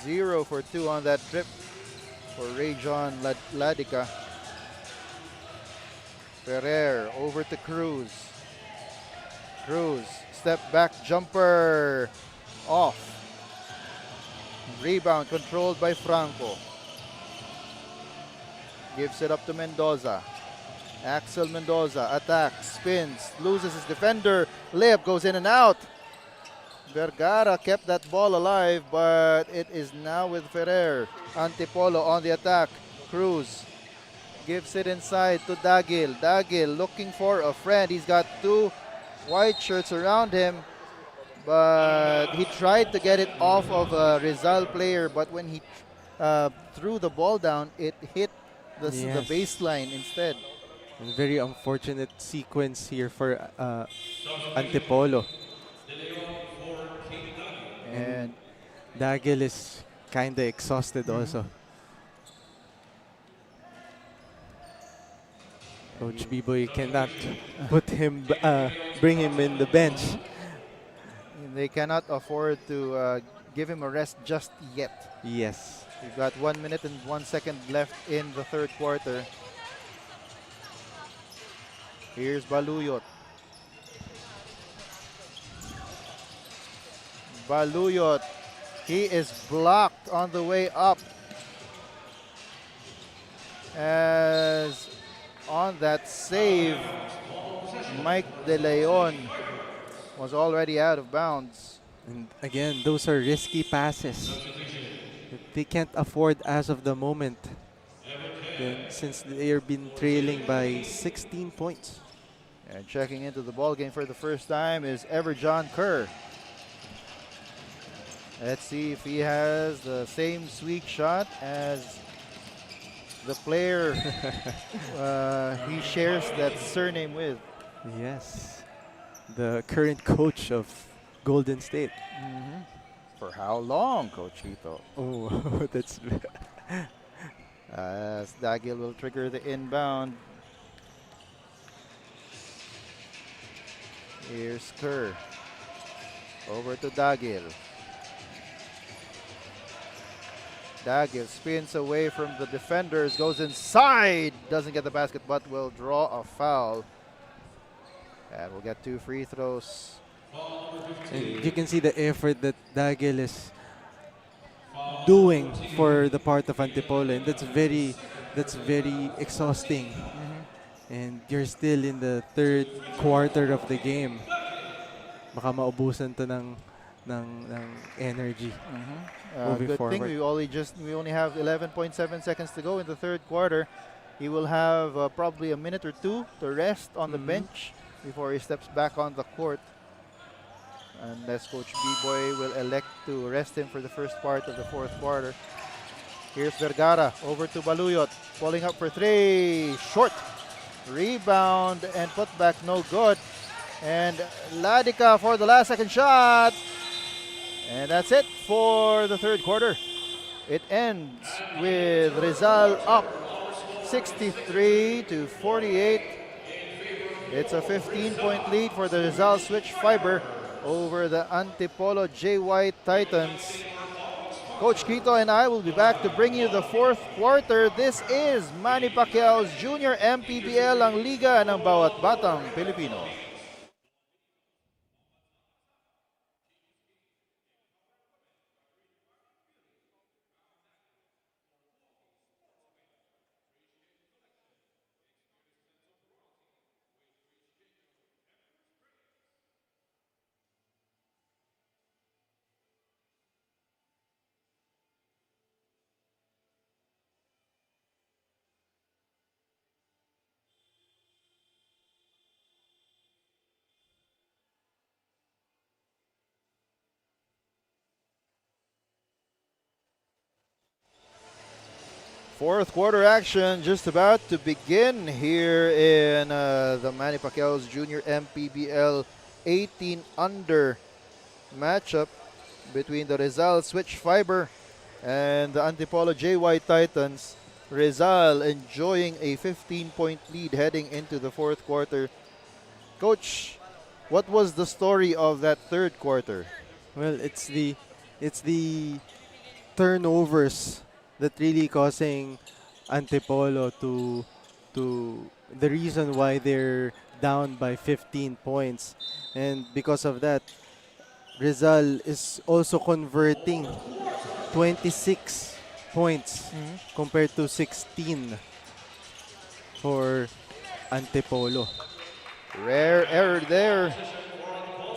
0 for 2 on that trip for Rajon Ladica. Ferrer over to Cruz. Cruz, step back jumper, off. Rebound controlled by Franco. Gives it up to Mendoza. Axel Mendoza attacks, spins, loses his defender. Layup goes in and out. Vergara kept that ball alive, but it is now with Ferrer. Antipolo on the attack. Cruz gives it inside to Dagil. Dagil looking for a friend. He's got 2 white shirts around him, but he tried to get it off of a Rizal player, but when he threw the ball down, it hit the baseline instead. And very unfortunate sequence here for Antipolo. And Dagil is kind of exhausted also. Coach B-Boy cannot put him, bring him in the bench. They cannot afford to give him a rest just yet. Yes. We've got 1 minute and 1 second left in the third quarter. Here's Baluyot. Baluyot, he is blocked on the way up. As on that save, Mike De Leon was already out of bounds. And again, those are risky passes that they can't afford as of the moment, since they've been trailing by 16 points. And checking into the ball game for the first time is Everjon Kerr. Let's see if he has the same sweet shot as the player he shares that surname with. Yes, the current coach of Golden State. For how long, Coach Hito? Oh, that's... As Dagil will trigger the inbound. Here's Kerr. Over to Dagil. Dagil spins away from the defenders, goes inside, doesn't get the basket, but will draw a foul. And we'll get 2 free throws. And you can see the effort that Dagil is doing for the part of Antipolo, and that's very exhausting. And you're still in the third quarter of the game. Baka maubusan to ng energy. Moving Good forward. thing we only have 11.7 seconds to go in the third quarter. He will have probably a minute or 2 to rest on the bench before he steps back on the court. Unless Coach B-Boy will elect to rest him for the first part of the fourth quarter. Here's Vergara over to Baluyot, pulling up for 3, short. Rebound and put back, no good. And Ladica for the last second shot. And that's it for the third quarter. It ends with Rizal up 63-48. It's a 15-point lead for the Rizal Switch Fiber over the Antipolo JY Titans. Coach Quito and I will be back to bring you the fourth quarter. This is Manny Pacquiao's Junior MPBL, ang liga ng bawat batang Pilipino. Fourth quarter action just about to begin here in the Manny Pacquiao's Junior MPBL 18 under matchup between the Rizal Switch Fiber and the Antipolo JY Titans. Rizal enjoying a 15-point lead heading into the fourth quarter. Coach, what was the story of that third quarter? Well, it's the turnovers that really causing Antipolo to the reason why they're down by 15 points. And because of that, Rizal is also converting 26 points compared to 16 for Antipolo. Rare error there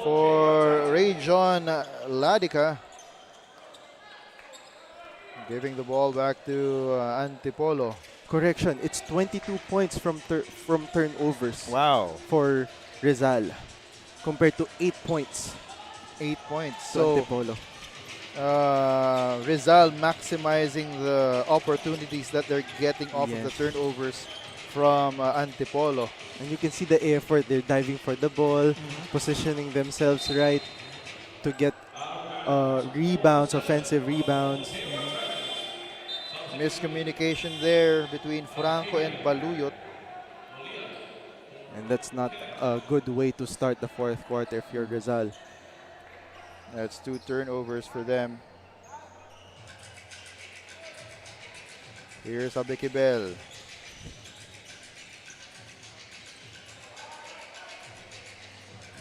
for Ray John Ladica. Giving the ball back to Antipolo. Correction, it's 22 points from turnovers. Wow. For Rizal compared to 8 points. 8 points. So Antipolo. Rizal maximizing the opportunities that they're getting off of the turnovers from Antipolo. And you can see the effort. They're diving for the ball, positioning themselves right to get rebounds, offensive rebounds. Miscommunication there between Franco and Baluyot. And that's not a good way to start the fourth quarter if you're Rizal. That's 2 turnovers for them. Here's Abekibel.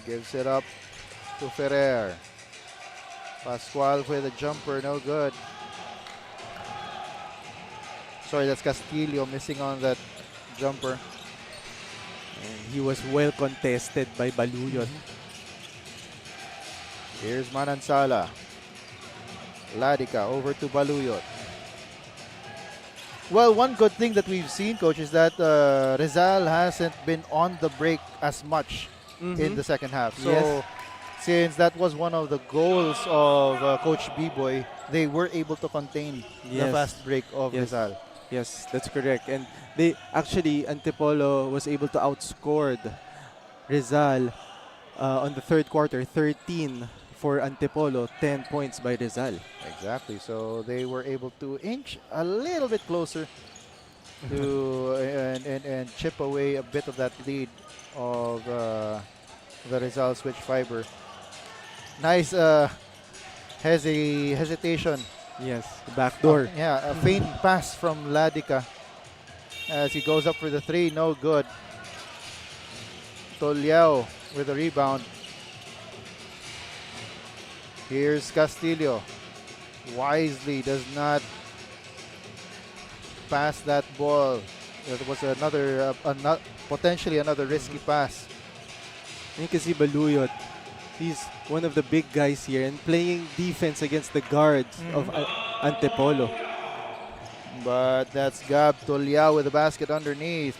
Gives it up to Ferrer. Pascual with a jumper, no good. Sorry, that's Castillo missing on that jumper. And he was well contested by Baluyot. Here's Manansala. Ladica over to Baluyot. Well, one good thing that we've seen, Coach, is that Rizal hasn't been on the break as much in the second half. So, since that was one of the goals of Coach B-Boy, they were able to contain the fast break of Rizal. Yes, that's correct. And they actually, Antipolo was able to outscore Rizal on the third quarter, 13 for Antipolo, 10 points by Rizal. Exactly. So they were able to inch a little bit closer to and chip away a bit of that lead of the Rizal Switch Fiber. Nice hesitation. Yes, backdoor. A faint pass from Ladica as he goes up for the 3, no good. Toliao with a rebound. Here's Castillo. Wisely does not pass that ball. It was another, potentially another risky pass. And you can see Baluyot. He's one of the big guys here and playing defense against the guards of Antipolo. But that's Gab Toliao with the basket underneath.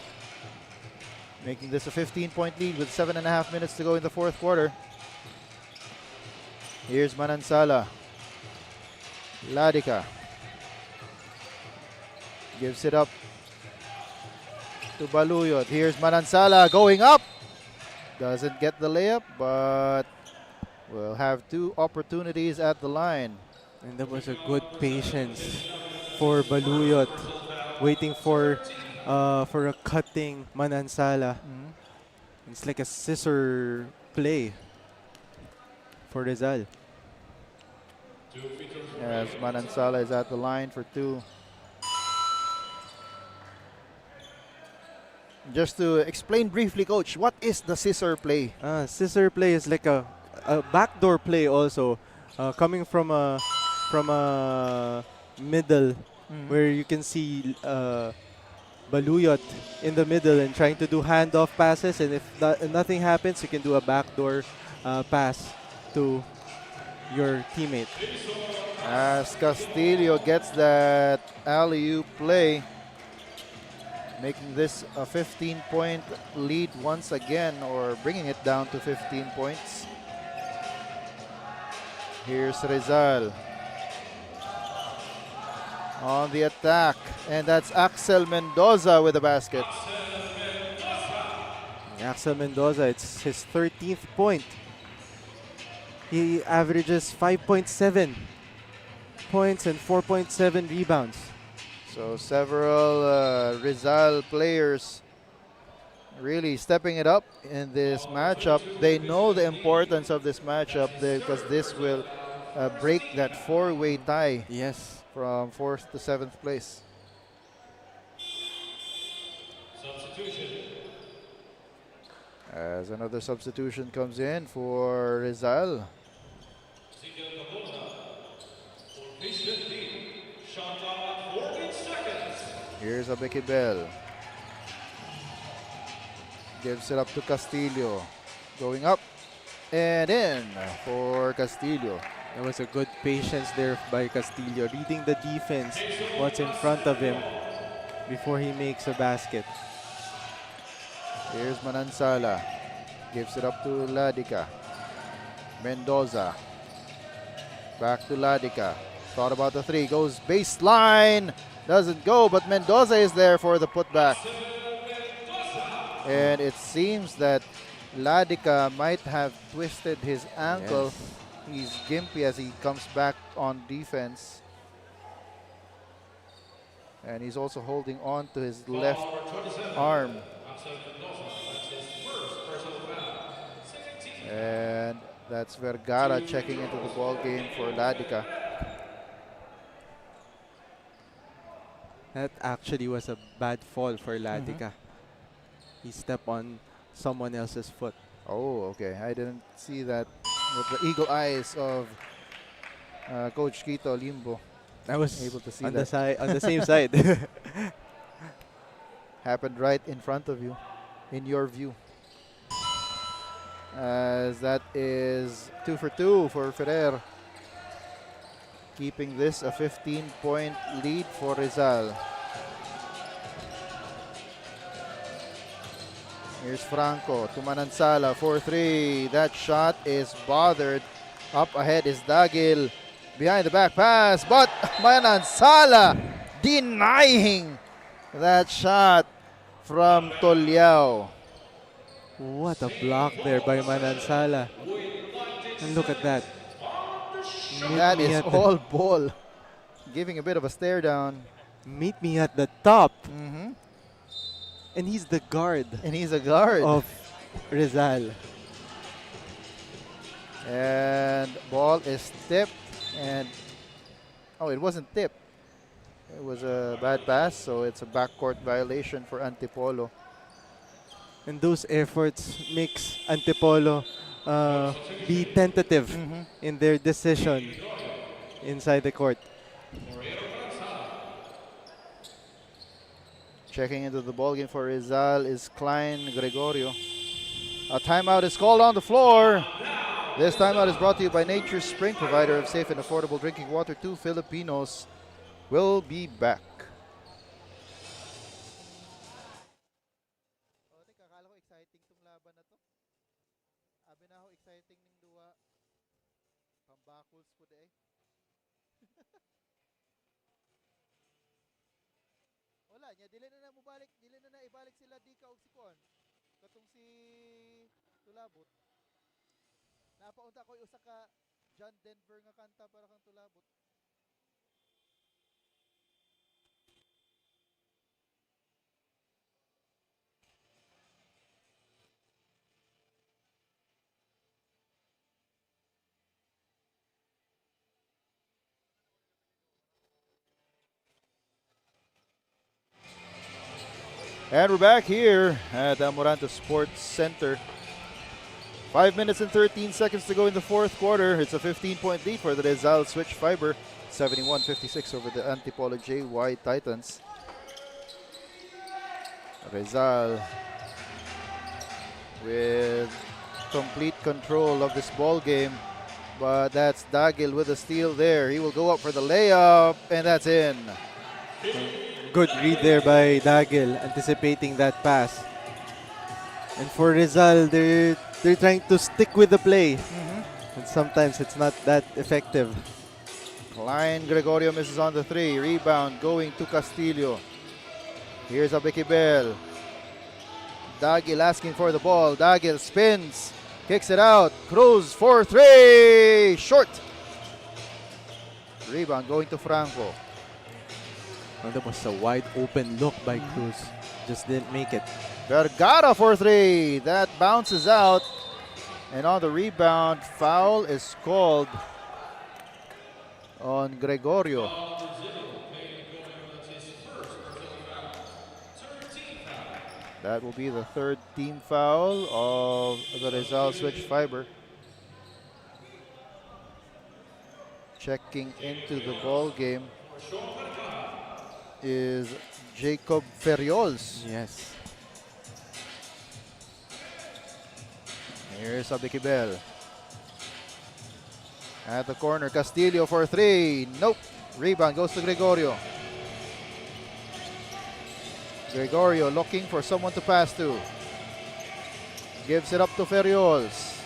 Making this a 15-point lead with 7.5 minutes to go in the fourth quarter. Here's Manansala. Ladica. Gives it up to Baluyot. Here's Manansala going up. Doesn't get the layup, but will have 2 opportunities at the line. And that was a good patience for Baluyot, waiting for a cutting Manansala. It's like a scissor play for Rizal. As Manansala is at the line for 2. Just to explain briefly, Coach, what is the scissor play? Scissor play is like a backdoor play also, coming from a middle where you can see Baluyot in the middle and trying to do handoff passes, and if nothing happens, you can do a backdoor pass to your teammate. As Castillo gets that alley-oop play, making this a 15-point lead once again, or bringing it down to 15 points. Here's Rizal. on the attack. And that's Axel Mendoza with the basket. Axel Mendoza, it's his 13th point. He averages 5.7 points and 4.7 rebounds. So several Rizal players really stepping it up in this matchup. They know the importance of this matchup because this will break that four-way tie. Yes. From 4th to 7th place. As another substitution comes in for Rizal. Here's a Becky Bell. Gives it up to Castillo. Going up and in for Castillo. There was a good patience there by Castillo, reading the defense, what's in front of him before he makes a basket. Here's Manansala. Gives it up to Ladica. Mendoza. Back to Ladica. Thought about the three. Goes baseline. Doesn't go, but Mendoza is there for the putback. And it seems that Ladica might have twisted his ankle. Yes. He's gimpy as he comes back on defense. And he's also holding on to his left arm. And that's Vergara checking into the ball game for Ladica. That actually was a bad fall for Ladica. He stepped on someone else's foot. Oh, okay. I didn't see that with the eagle eyes of Coach Quito Limbo. I was able to see on that. on the same side. Happened right in front of you, in your view. As that is 2 for 2 for Ferrer. Keeping this a 15-point lead for Rizal. Here's Franco to Manansala, 4-3. That shot is bothered. Up ahead is Dagil. Behind the back pass, but Manansala denying that shot from Toliao. What a block there by Manansala. And look at that. That is all ball. Giving a bit of a stare down. Meet me at the top. Mm-hmm. And he's the guard. And he's a guard of Rizal. And ball is tipped. And oh, it wasn't tipped. It was a bad pass, so it's a backcourt violation for Antipolo. And those efforts makes Antipolo be tentative in their decision inside the court. Checking into the ballgame for Rizal is Klein Gregorio. A timeout is called on the floor. This timeout is brought to you by Nature's Spring, provider of safe and affordable drinking water to Filipinos. We'll be back. Wala niya, dili na ibalik sila Dika og si Kuan. Katong si Tulabot. Napaunta ko usa ka John Denver nga kanta para kang Tulabot. And we're back here at Amoranto Sports Center. 5 minutes and 13 seconds to go in the fourth quarter. It's a 15-point lead for the Rizal Switch Fiber. 71-56 over the Antipolo JY Titans. Rizal with complete control of this ball game. But that's Dagil with a steal there. He will go up for the layup, and that's in. Good read there by Dagil, anticipating that pass. And for Rizal, they're trying to stick with the play. And sometimes it's not that effective. Klein Gregorio misses on the 3. Rebound going to Castillo. Here's Abikibel. Dagil asking for the ball. Dagil spins. Kicks it out. Cruz for 3. Short. Rebound going to Franco. Well, that was a wide open look by Cruz. Just didn't make it. Vergara for 3. That bounces out. And on the rebound, foul is called on Gregorio. That will be the third team foul of the Rizal switch fiber. Checking into the ball game is Jacob Ferriols. Yes. Here's Abikibel. At the corner, Castillo for 3. Nope. Rebound goes to Gregorio. Gregorio looking for someone to pass to. Gives it up to Ferriols.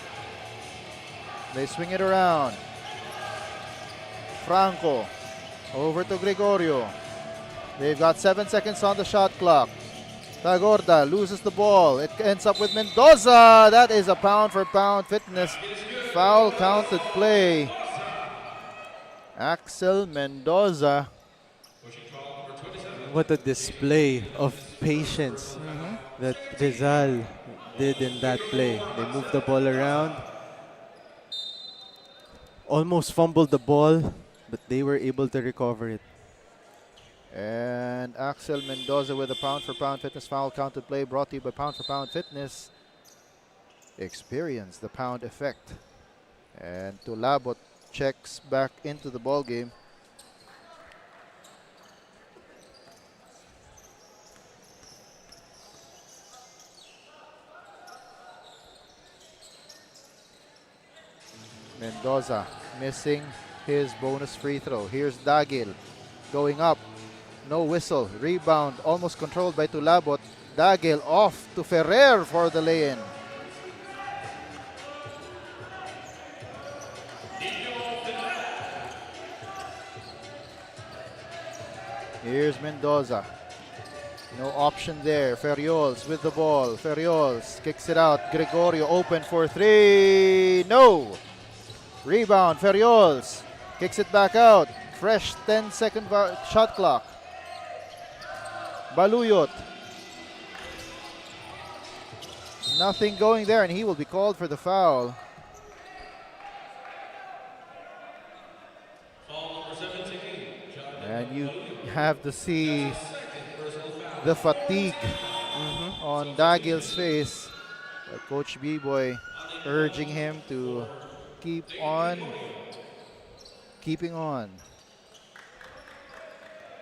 They swing it around. Franco over to Gregorio. They've got 7 seconds on the shot clock. Tagorda loses the ball. It ends up with Mendoza. That is a pound-for-pound fitness. Foul counted play. Axel Mendoza. What a display of patience that Rizal did in that play. They moved the ball around. Almost fumbled the ball, but they were able to recover it. And Axel Mendoza with a pound-for-pound fitness foul counted play brought to you by Pound-for-Pound Fitness. Experience the pound effect. And Tulabot checks back into the ball game. Mendoza missing his bonus free throw. Here's Dagil going up. No whistle. Rebound almost controlled by Tulabot. Dagil off to Ferrer for the lay-in. Here's Mendoza. No option there. Ferriols with the ball. Ferriols kicks it out. Gregorio open for 3. No! Rebound. Ferriols kicks it back out. Fresh 10-second shot clock. Baluyot. Nothing going there, and he will be called for the foul. And you have to see the fatigue on Dagil's face. Coach B-Boy urging him to keep on keeping on.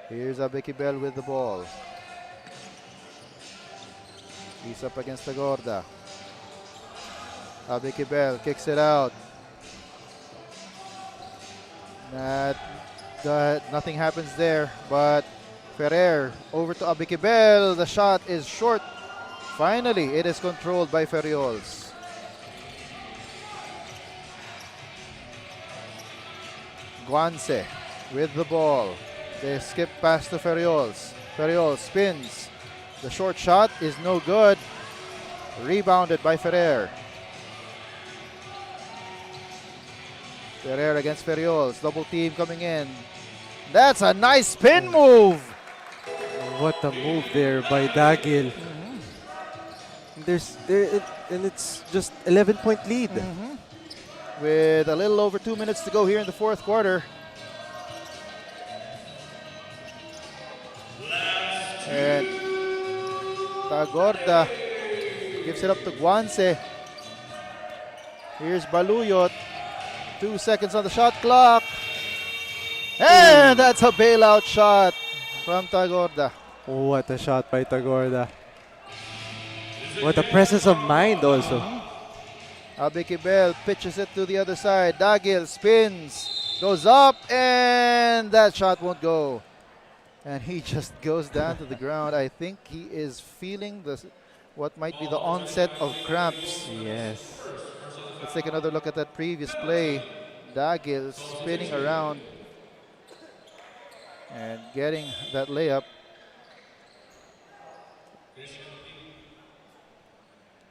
Here's Abikibel with the ball. He's up against the Gorda. Abikibel kicks it out. Nothing happens there, but Ferrer over to Abikibel. The shot is short. Finally, it is controlled by Ferriols. Guance with the ball. They skip past to Ferriols. Ferriols spins. The short shot is no good. Rebounded by Ferrer. Ferrer against Ferriols. Double team coming in. That's a nice spin move. What a move there by Dagil. And it's just 11-point lead. With a little over 2 minutes to go here in the fourth quarter. And Tagorda gives it up to Guance. Here's Baluyot. 2 seconds on the shot clock. And that's a bailout shot from Tagorda. What a shot by Tagorda. What a presence of mind also. Abikibel pitches it to the other side. Dagil spins, goes up, and that shot won't go. And he just goes down to the ground. I think he is feeling what might be the onset of cramps. Yes. Let's take another look at that previous play. Dagil spinning around. and getting that layup.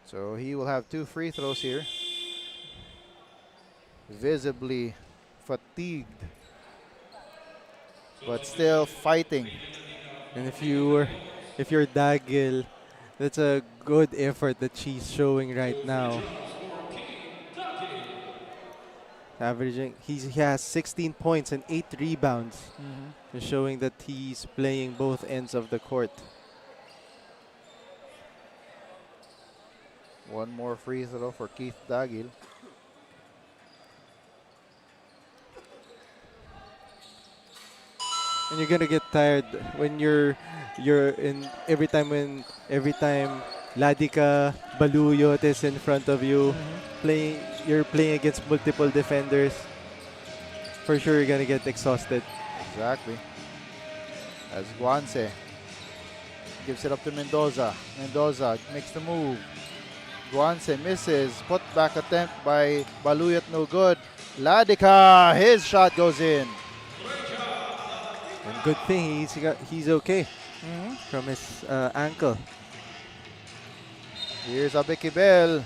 So he will have 2 free throws here. Visibly fatigued, but still fighting. And if you're Dagil, that's a good effort that she's showing right now. He has 16 points and 8 rebounds, showing that he's playing both ends of the court. One more free throw for Keith Dagil. And you're gonna get tired when you're in every time Ladika Baluyot is in front of you, you're playing against multiple defenders. For sure you're gonna get exhausted. Exactly. As Guanse gives it up to Mendoza. Mendoza makes the move. Guanse misses. Put back attempt by Baluyot, no good. Ladika, his shot goes in. And good thing he's okay from his ankle. Here's Abikibel.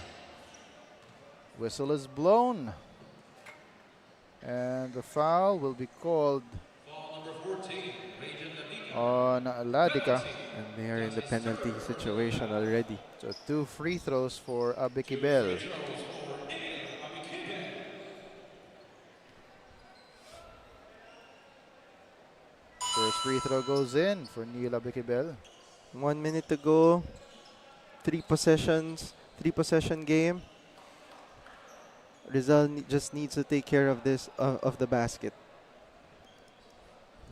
Whistle is blown. And the foul will be called on Ladika. And they are in the penalty situation already. So 2 free throws for Abikibel. First free throw goes in for Neil Abikibel. 1 minute to go. 3 possession game. Rizal just needs to take care of this of the basket.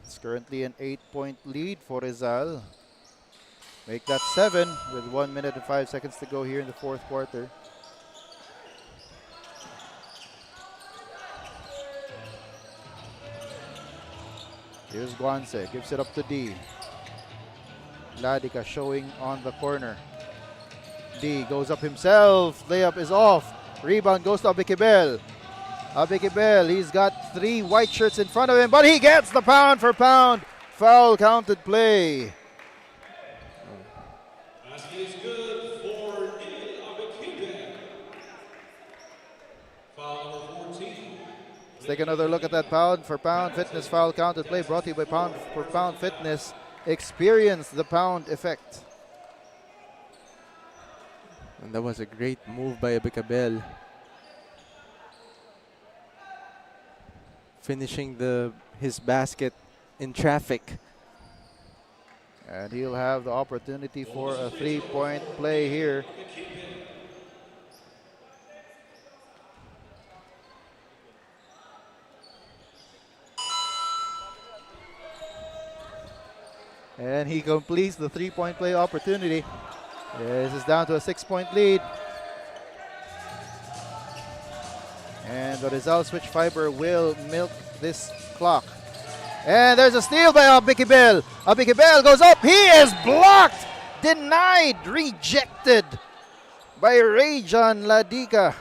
It's currently an 8-point lead for Rizal. Make that 7 with 1 minute and 5 seconds to go here in the 4th quarter. Here's Guanse, gives it up to D. Ladika showing on the corner. D goes up himself, layup is off. Rebound goes to Abikibel. Abikibel, he's got 3 white shirts in front of him, but he gets the pound for pound. Foul counted play. Basket is good for Abikibel. Foul number 14. Let's take another look at that pound for pound fitness foul counted play brought to you by Pound for Pound Fitness. Experience the pound effect. And that was a great move by Abikibel. Finishing his basket in traffic. And he'll have the opportunity for a 3-point play here. And he completes the 3-point play opportunity. This is down to a 6-point lead. And the Rizal switch fiber will milk this clock. And there's a steal by Abikibel. Abikibel goes up. He is blocked, denied, rejected by Rajan Ladika.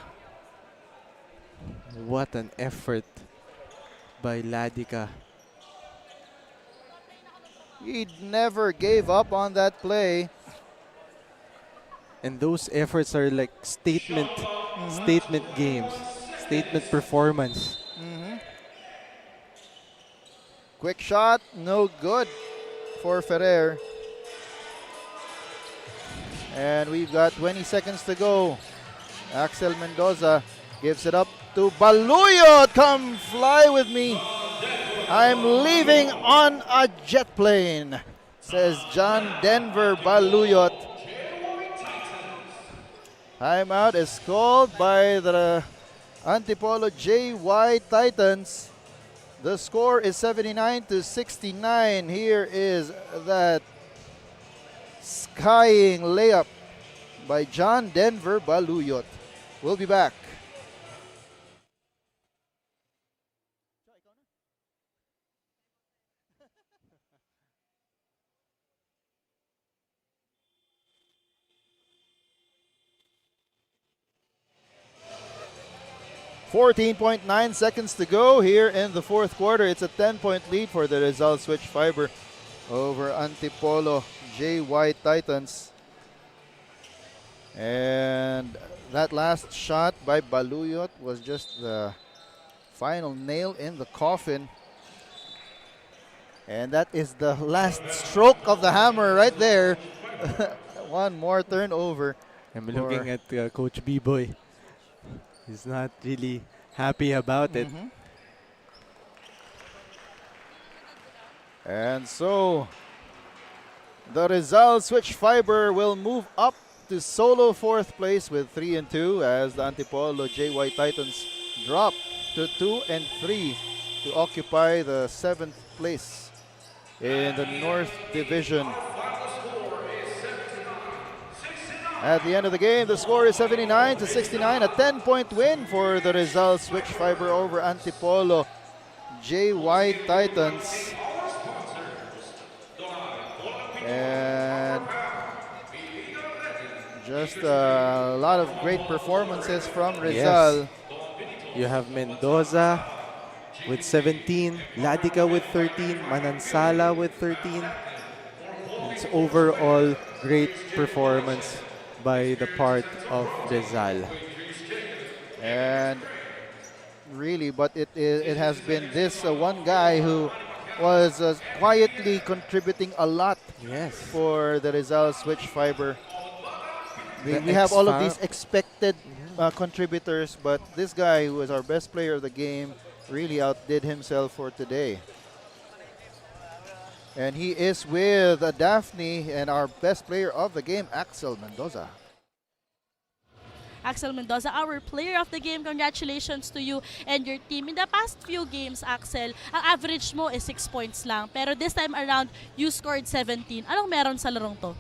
What an effort by Ladika. He never gave up on that play. And those efforts are like statement games, statement performance. Quick shot, no good for Ferrer. And we've got 20 seconds to go. Axel Mendoza gives it up to Baluyot. Come fly with me. I'm leaving on a jet plane, says John Denver Baluyot. Timeout is called by the Antipolo JY Titans. The score is 79-69. Here is that skying layup by John Denver Baluyot. We'll be back. 14.9 seconds to go here in the fourth quarter. It's a 10-point lead for the Rizal Switch Fiber over Antipolo JY Titans. And that last shot by Baluyot was just the final nail in the coffin. And that is the last stroke of the hammer right there. One more turnover. I'm looking at Coach B-Boy. He's not really happy about it. And so the Rizal Switch Fiber will move up to solo fourth place with 3-2 as the Antipolo JY Titans drop to 2-3 to occupy the 7th place in the North Division. At the end of the game, the score is 79-69, a 10-point win for the Rizal Switch Fiber over Antipolo JY Titans. And just a lot of great performances from Rizal. Yes. You have Mendoza with 17, Ladica with 13, Manansala with 13. It's overall great performance by the part of Rizal. And really, but it has been this one guy who was quietly contributing a lot for the Rizal Switch Fiber. We have all of these expected contributors, but this guy, who is our best player of the game, really outdid himself for today. And he is with Daphne and our best player of the game, Axel Mendoza. Axel Mendoza, our player of the game. Congratulations to you and your team. In the past few games, Axel, ang average mo is 6 points lang. Pero this time around, you scored 17. Anong meron sa larong to?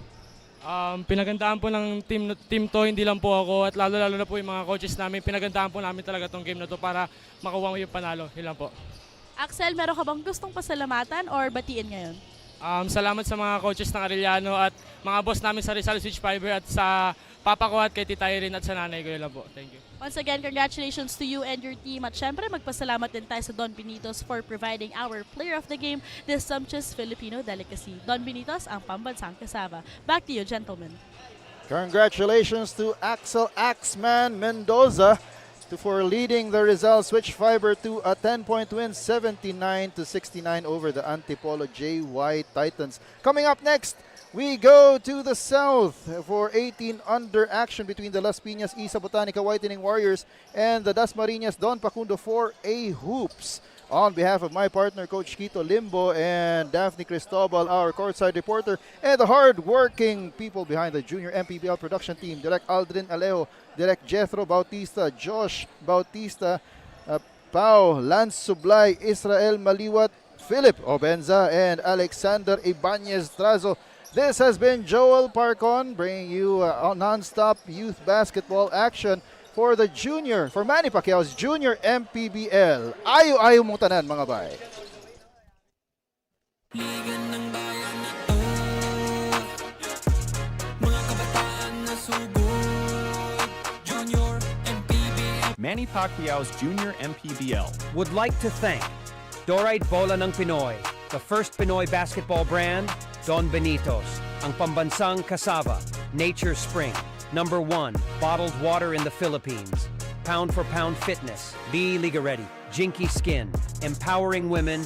Pinagandaan po ng team to, hindi lang po ako, at lalo-lalo na po yung mga coaches namin. Pinagandaan po namin talaga tong game na to para makuha mo yung panalo. Yun lang po. Axel, meron ka bang gustong pasalamatan or batiin ngayon? Salamat sa mga coaches ng Arellano at mga boss namin sa Rizal Switch Fiber at sa papa ko at kay Tita Irene at sa nanay ko. Yun lang po. Thank you. Once again, congratulations to you and your team. At syempre, magpasalamat din tayo sa Don Benitos for providing our player of the game, this sumptuous Filipino delicacy. Don Benitos, ang pambansang kasaba. Back to you, gentlemen. Congratulations to Axel Axman Mendoza for leading the Rizal Switch Fiber to a 10-point win, 79-69 over the Antipolo JY Titans. Coming up next, we go to the south for 18 under action between the Las Piñas Isa Botanica Whitening Warriors and the Dasmariñas Don Facundo 4A Hoops. On behalf of my partner, Coach Quito Limbo, and Daphne Cristobal, our courtside reporter, and the hard-working people behind the Junior MPBL production team, Direk Aldrin Alejo, Direk Jethro Bautista, Josh Bautista, Pau, Lance Sublay, Israel Maliwat, Philip Obenza, and Alexander Ibanez Trazo. This has been Joel Parcon bringing you non-stop youth basketball action for Manny Pacquiao's Junior MPBL. Ayo-ayo mong tanan, mga bay. Manny Pacquiao's Junior MPBL Would like to thank Dorite Bola ng Pinoy, the first Pinoy basketball brand, Don Benitos, ang pambansang kasava, Nature Spring, #1 bottled water in the Philippines, Pound for Pound Fitness, Be Liga Ready, Jinky Skin, empowering women